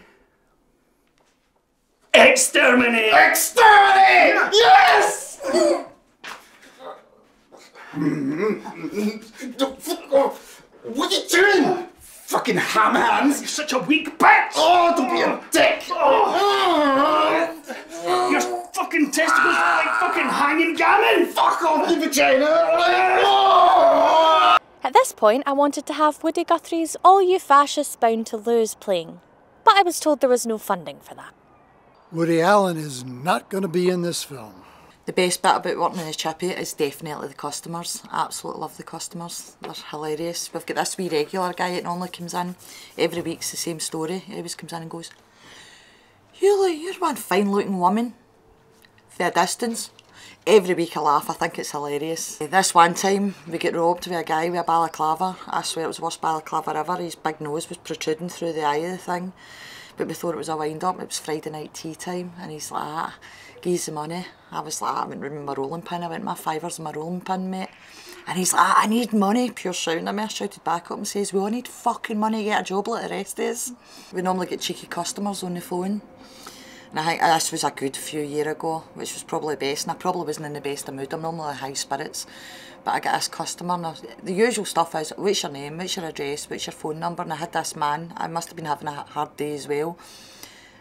exterminate! Exterminate! Yes! What are you doing? Fucking ham hands! You're such a weak bitch! Oh, don't be a dick! Your fucking testicles are like fucking hanging gammon! Fuck off, you vagina! At this point, I wanted to have Woody Guthrie's All You Fascists Bound to Lose playing, but I was told there was no funding for that. Woody Allen is not going to be in this film. The best bit about working in the chippy is definitely the customers. I absolutely love the customers. They're hilarious. We've got this wee regular guy that normally comes in. Every week's the same story. He always comes in and goes, you're one fine looking woman. For a distance. Every week I laugh. I think it's hilarious. This one time we get robbed with a guy with a balaclava. I swear it was the worst balaclava ever. His big nose was protruding through the eye of the thing. But we thought it was a wind up. It was Friday night tea time and he's like, give us the money. I was like, I went round with my rolling pin. I went, my $5 in my rolling pin, mate. And he's like, I need money. Pure shouting at me. I shouted back up and says, we all need fucking money to get a job like the rest of us. We normally get cheeky customers on the phone. And I think this was a good few years ago, which was probably best. And I probably wasn't in the best of mood. I'm normally high spirits. But I got this customer, and the usual stuff is, what's your name, what's your address, what's your phone number? And I had this man, I must have been having a hard day as well.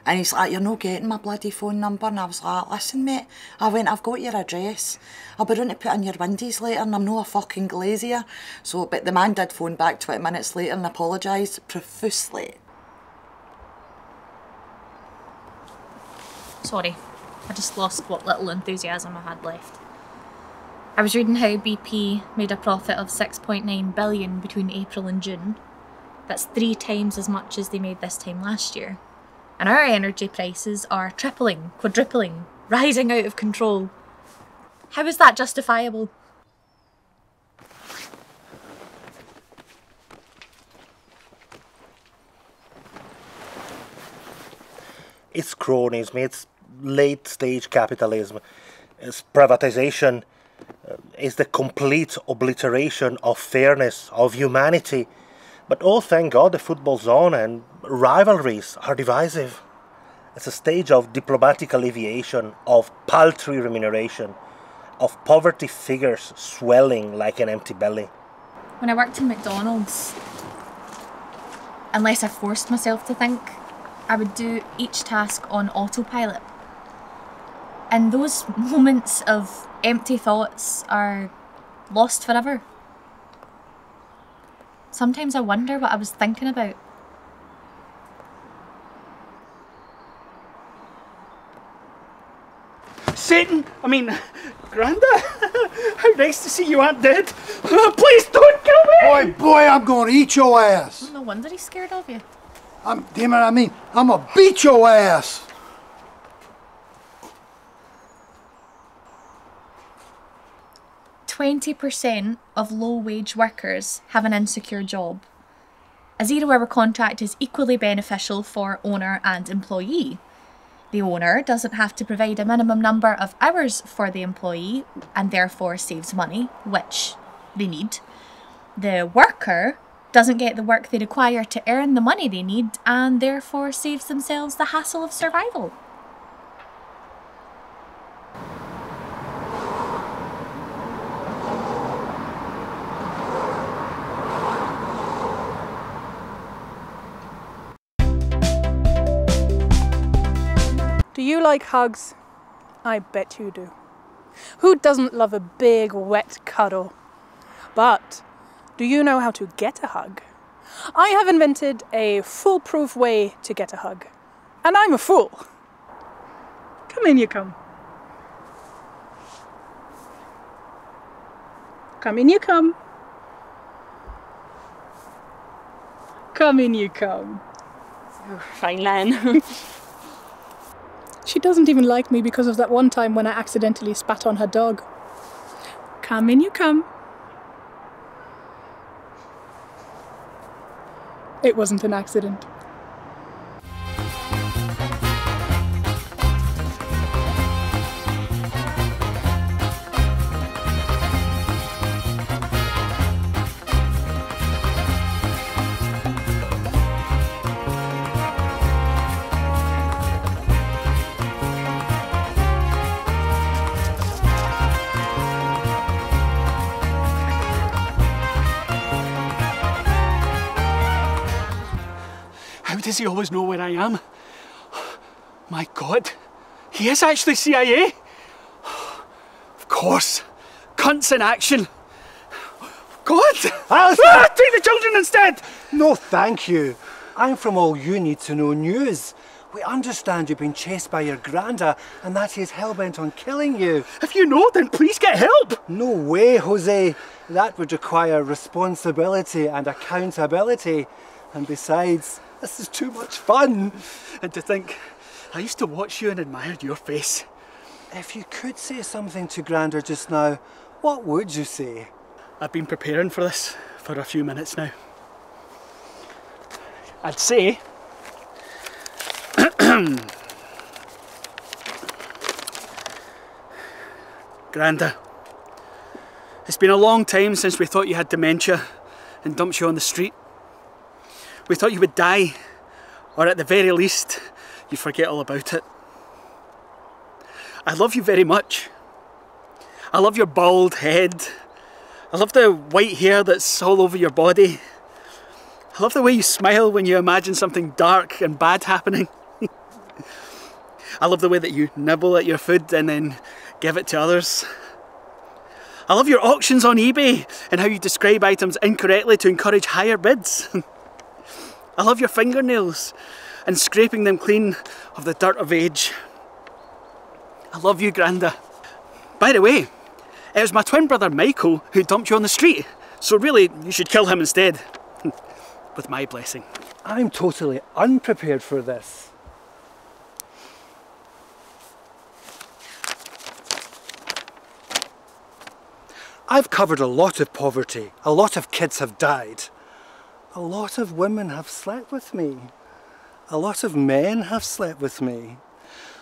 And he's like, you're not getting my bloody phone number. And I was like, listen mate, I went, I've got your address. I'll be running to put in your windies later and I'm not a fucking glazier. So, but the man did phone back 20 minutes later and apologised profusely. Sorry, I just lost what little enthusiasm I had left. I was reading how BP made a profit of $6.9 billion between April and June. That's 3 times as much as they made this time last year. And our energy prices are tripling, quadrupling, rising out of control. How is that justifiable? It's cronyism, it's late-stage capitalism, it's privatization, it's the complete obliteration of fairness, of humanity. But oh, thank God the football's on and rivalries are divisive. It's a stage of diplomatic alleviation, of paltry remuneration, of poverty figures swelling like an empty belly. When I worked in McDonald's, unless I forced myself to think, I would do each task on autopilot. And those moments of empty thoughts are lost forever. Sometimes I wonder what I was thinking about. Satan! I mean, Granda, how nice to see you aren't dead. Please don't kill me! Boy, I'm going to eat your ass. No wonder he's scared of you. I'm gonna beat your ass. %20 of low-wage workers have an insecure job. A zero-hour contract is equally beneficial for owner and employee. The owner doesn't have to provide a minimum number of hours for the employee and therefore saves money, which they need. The worker doesn't get the work they require to earn the money they need and therefore saves themselves the hassle of survival. Do you like hugs? I bet you do. Who doesn't love a big, wet cuddle? But do you know how to get a hug? I have invented a foolproof way to get a hug. And I'm a fool. Come in, you come. Come in, you come. Come in, you come. Oh, fine then. She doesn't even like me because of that one time when I accidentally spat on her dog. Come in, you come. It wasn't an accident. How does he always know where I am? My God, he is actually CIA? Of course, cunts in action. God! Alastair! Take the children instead! No, thank you. I'm from All You Need to Know News. We understand you've been chased by your granda and that he's hell-bent on killing you. If you know, then please get help! No way, Jose. That would require responsibility and accountability. And besides, this is too much fun. And to think, I used to watch you and admired your face. If you could say something to Granda just now, what would you say? I've been preparing for this for a few minutes now. I'd say... Granda, it's been a long time since we thought you had dementia and dumped you on the street. We thought you would die, or at the very least, you'd forget all about it. I love you very much. I love your bald head. I love the white hair that's all over your body. I love the way you smile when you imagine something dark and bad happening. I love the way that you nibble at your food and then give it to others. I love your auctions on eBay and how you describe items incorrectly to encourage higher bids. I love your fingernails and scraping them clean of the dirt of age. I love you, Granda. By the way, it was my twin brother Michael who dumped you on the street, so really you should kill him instead. With my blessing. I'm totally unprepared for this. I've covered a lot of poverty. A lot of kids have died. A lot of women have slept with me. A lot of men have slept with me.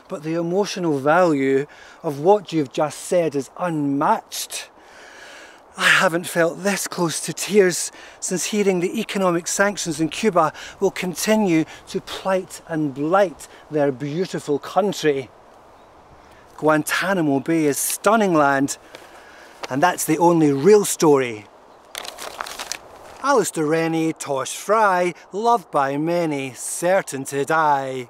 But the emotional value of what you've just said is unmatched. I haven't felt this close to tears since hearing the economic sanctions in Cuba will continue to plight and blight their beautiful country. Guantanamo Bay is stunning land, and that's the only real story. Alastair Rennie, Tosh Fry, loved by many, certain to die.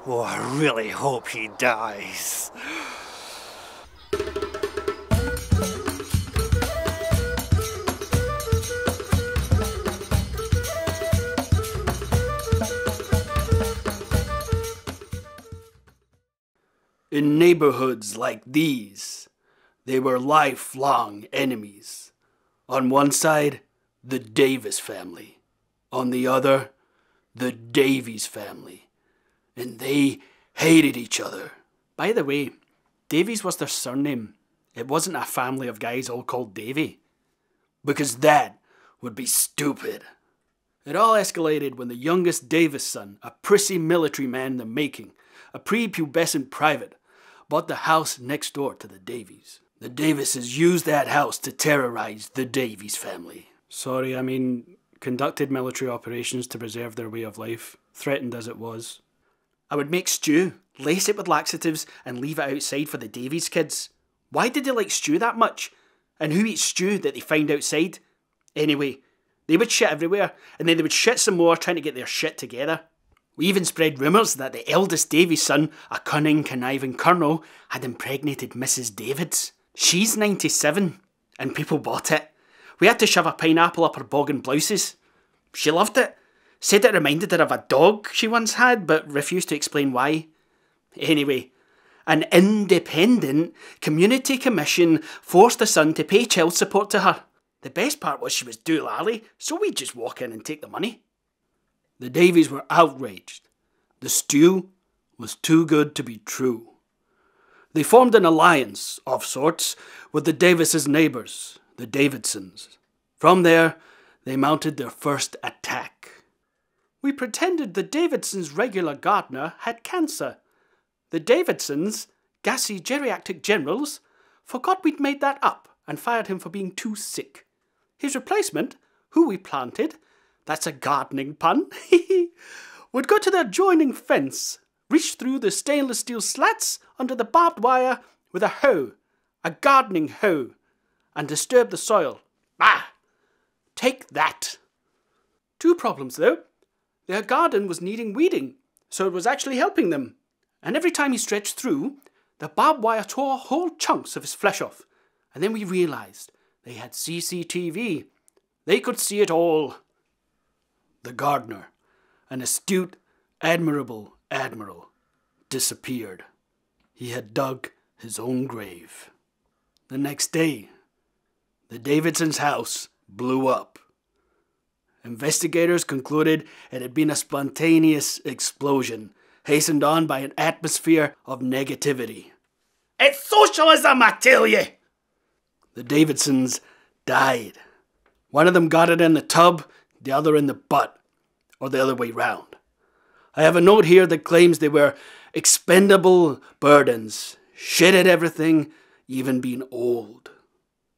Oh, I really hope he dies. In neighborhoods like these, they were lifelong enemies. On one side, the Davis family. On the other, the Davies family. And they hated each other. By the way, Davies was their surname. It wasn't a family of guys all called Davy. Because that would be stupid. It all escalated when the youngest Davis son, a prissy military man in the making, a prepubescent private, bought the house next door to the Davies. The Davises used that house to terrorize the Davies family. Sorry, I mean, conducted military operations to preserve their way of life, threatened as it was. I would make stew, lace it with laxatives, and leave it outside for the Davies kids. Why did they like stew that much? And who eats stew that they find outside? Anyway, they would shit everywhere, and then they would shit some more trying to get their shit together. We even spread rumours that the eldest Davies son, a cunning, conniving colonel, had impregnated Mrs. Davids. She's 97, and people bought it. We had to shove a pineapple up her boggin blouses. She loved it. Said it reminded her of a dog she once had, but refused to explain why. Anyway, an independent community commission forced the son to pay child support to her. The best part was she was doolally, so we'd just walk in and take the money. The Davies were outraged. The stew was too good to be true. They formed an alliance, of sorts, with the Davises' neighbours, the Davidsons. From there, they mounted their first attack. We pretended the Davidsons' regular gardener had cancer. The Davidsons, gassy geriatric generals, forgot we'd made that up and fired him for being too sick. His replacement, who we planted, that's a gardening pun, would go to the adjoining fence, reach through the stainless steel slats under the barbed wire with a hoe, a gardening hoe, and disturb the soil. Ah! Take that! 2 problems though. Their garden was needing weeding, so it was actually helping them. And every time he stretched through, the barbed wire tore whole chunks of his flesh off. And then we realised they had CCTV. They could see it all. The gardener, an astute, admirable admiral, disappeared. He had dug his own grave. The next day, the Davidsons' house blew up. Investigators concluded it had been a spontaneous explosion, hastened on by an atmosphere of negativity. It's socialism, I tell you! The Davidsons died. One of them got it in the tub, the other in the butt, or the other way round. I have a note here that claims they were expendable burdens, shit at everything, even being old.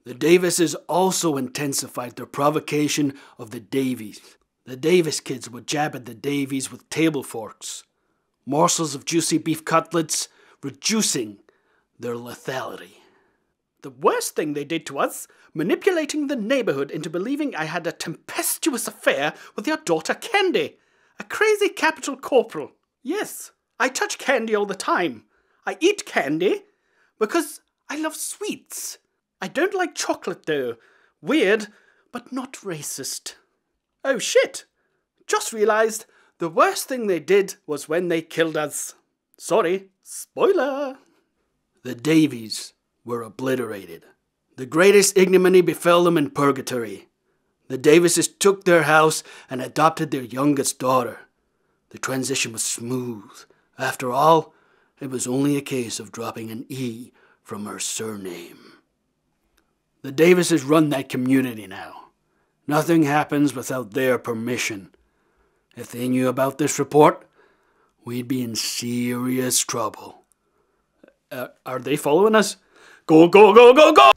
The Davises also intensified their provocation of the Davies. The Davis kids would jab at the Davies with table forks, morsels of juicy beef cutlets, reducing their lethality. The worst thing they did to us, manipulating the neighbourhood into believing I had a tempestuous affair with your daughter Candy, a crazy capital corporal. Yes, I touch candy all the time. I eat candy because I love sweets. I don't like chocolate though. Weird, but not racist. Oh shit! Just realised the worst thing they did was when they killed us. Sorry, spoiler! The Davies were obliterated. The greatest ignominy befell them in purgatory. The Davises took their house and adopted their youngest daughter. The transition was smooth. After all, it was only a case of dropping an E from her surname. The Davises run that community now. Nothing happens without their permission. If they knew about this report, we'd be in serious trouble. Are they following us? Go, go, go, go, go!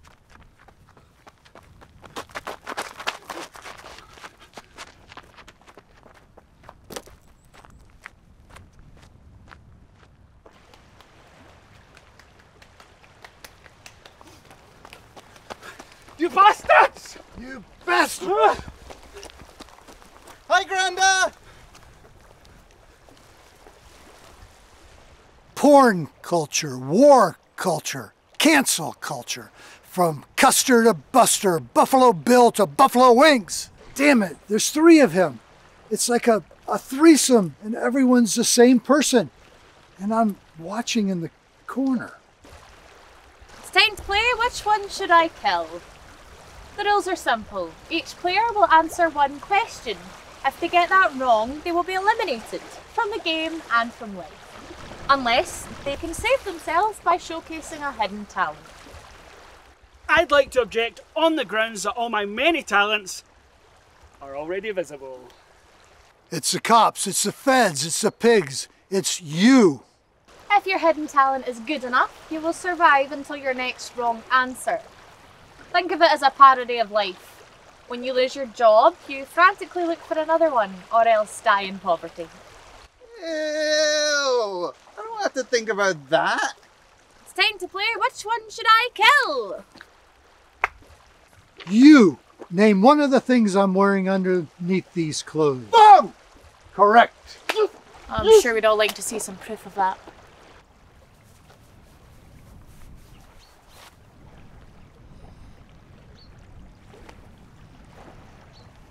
You bastards! You bastard! Hi, Granda! Porn culture, war culture, cancel culture. From Custer to Buster, Buffalo Bill to Buffalo Wings. Damn it, there's 3 of him. It's like a threesome and everyone's the same person. And I'm watching in the corner. It's time to play Which One Should I Kill? The rules are simple. Each player will answer one question. If they get that wrong, they will be eliminated from the game and from life. Unless they can save themselves by showcasing a hidden talent. I'd like to object on the grounds that all my many talents are already visible. It's the cops, it's the feds, it's the pigs, it's you. If your hidden talent is good enough, you will survive until your next wrong answer. Think of it as a parody of life. When you lose your job, you frantically look for another one, or else die in poverty. Ew! I don't have to think about that. It's time to play Which One Should I Kill? You! Name one of the things I'm wearing underneath these clothes. Wrong! Correct. I'm sure we'd all like to see some proof of that.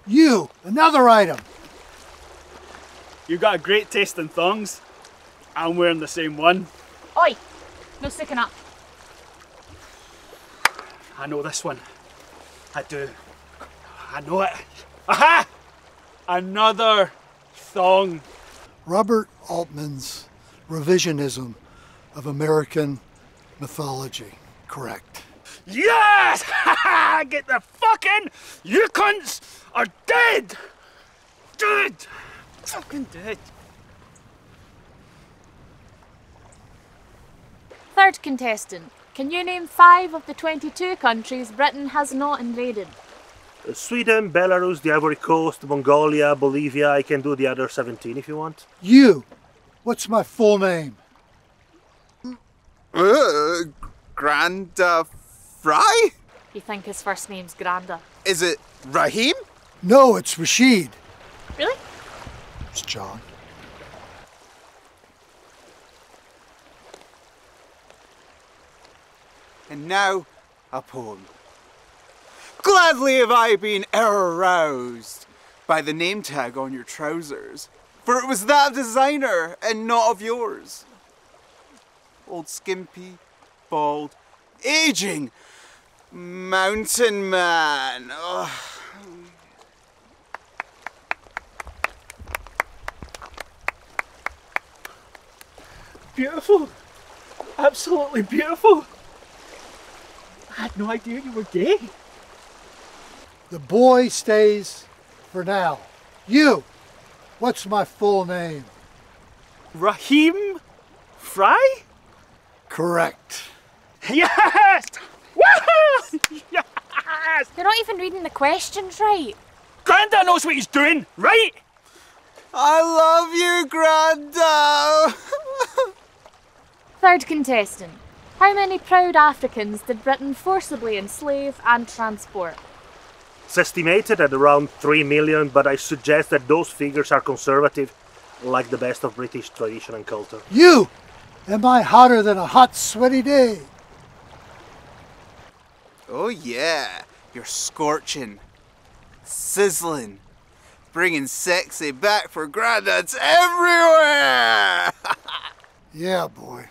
You! Another item! You got a great taste in thongs. I'm wearing the same one. Oi! No sticking up. I know this one. I do. I know it. Aha! Another thong. Robert Altman's revisionism of American mythology. Correct. Yes! Get the fucking... You cunts are dead! Dead! Fucking dead. Third contestant. Can you name 5 of the 22 countries Britain has not invaded? Sweden, Belarus, the Ivory Coast, Mongolia, Bolivia. I can do the other 17 if you want. You! What's my full name? Granda Fry? You think his first name's Granda? Is it Raheem? No, it's Rashid. Really? It's John. And now, a poem. Gladly have I been aroused by the name tag on your trousers, for it was that of designer and not of yours. Old skimpy, bald, aging, mountain man. Ugh. Beautiful. Absolutely beautiful. I had no idea you were gay. The boy stays for now. You! What's my full name? Raheem Fry? Correct. Yes! Woohoo! Yes! You're not even reading the questions right. Granda knows what he's doing, right? I love you, Granda! Third contestant. How many proud Africans did Britain forcibly enslave and transport? It's estimated at around 3 million, but I suggest that those figures are conservative, like the best of British tradition and culture. You! Am I hotter than a hot, sweaty day? Oh yeah, you're scorching, sizzling, bringing sexy back for granddads everywhere! Yeah, boy.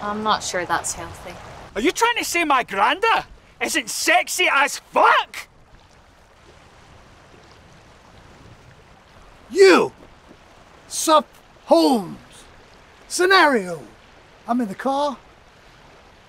I'm not sure that's healthy. Are you trying to say my Granda isn't sexy as fuck? You! Sup, Holmes? Scenario. I'm in the car.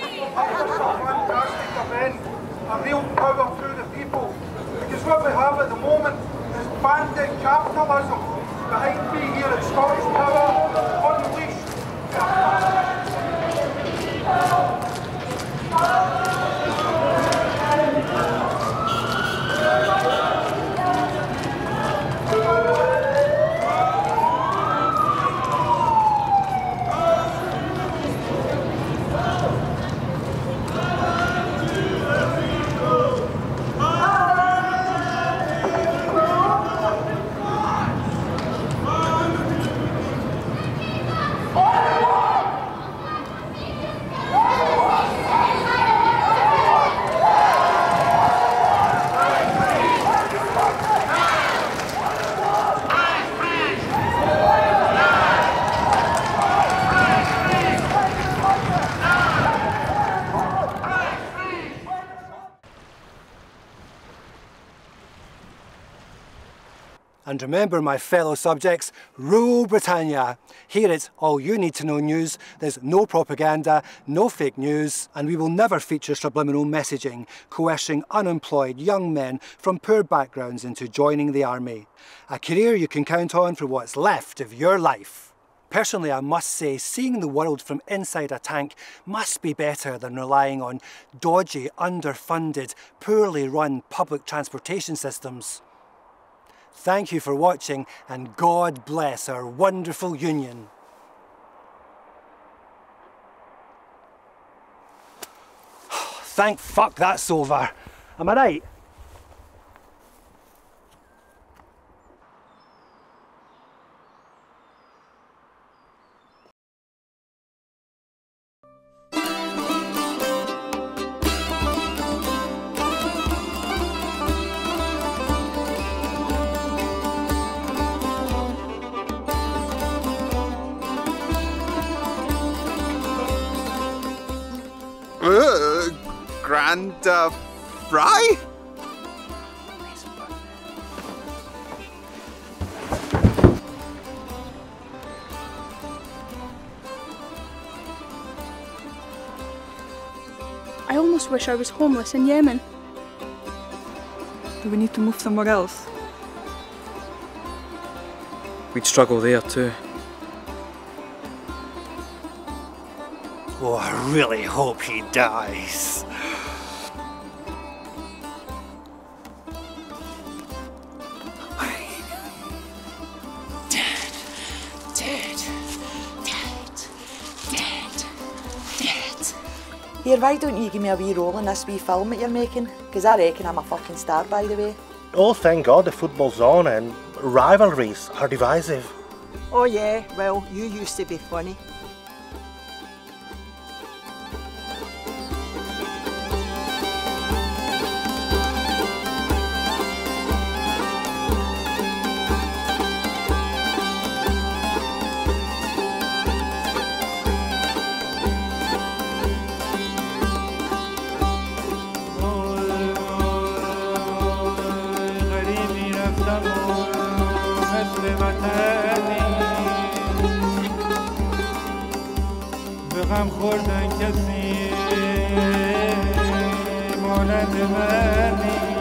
fantastic event, a real power through the people. Because what we have at the moment is bandit capitalism. Behind me here at Scottish Power, unleashed. And remember, my fellow subjects, rule Britannia. Here it's all you need to know news. There's no propaganda, no fake news, and we will never feature subliminal messaging coercing unemployed young men from poor backgrounds into joining the army. A career you can count on for what's left of your life. Personally, I must say, seeing the world from inside a tank must be better than relying on dodgy, underfunded, poorly run public transportation systems. Thank you for watching, and God bless our wonderful union. Thank fuck that's over. Am I right? Grand Fry? I almost wish I was homeless in Yemen. Do we need to move somewhere else? We'd struggle there too. Oh, I really hope he dies. Here, why don't you give me a wee role in this wee film that you're making? Because I reckon I'm a fucking star, by the way. Oh, thank God the football's on and rivalries are divisive. Oh yeah, well, you used to be funny. غم خوردن کسی مانند من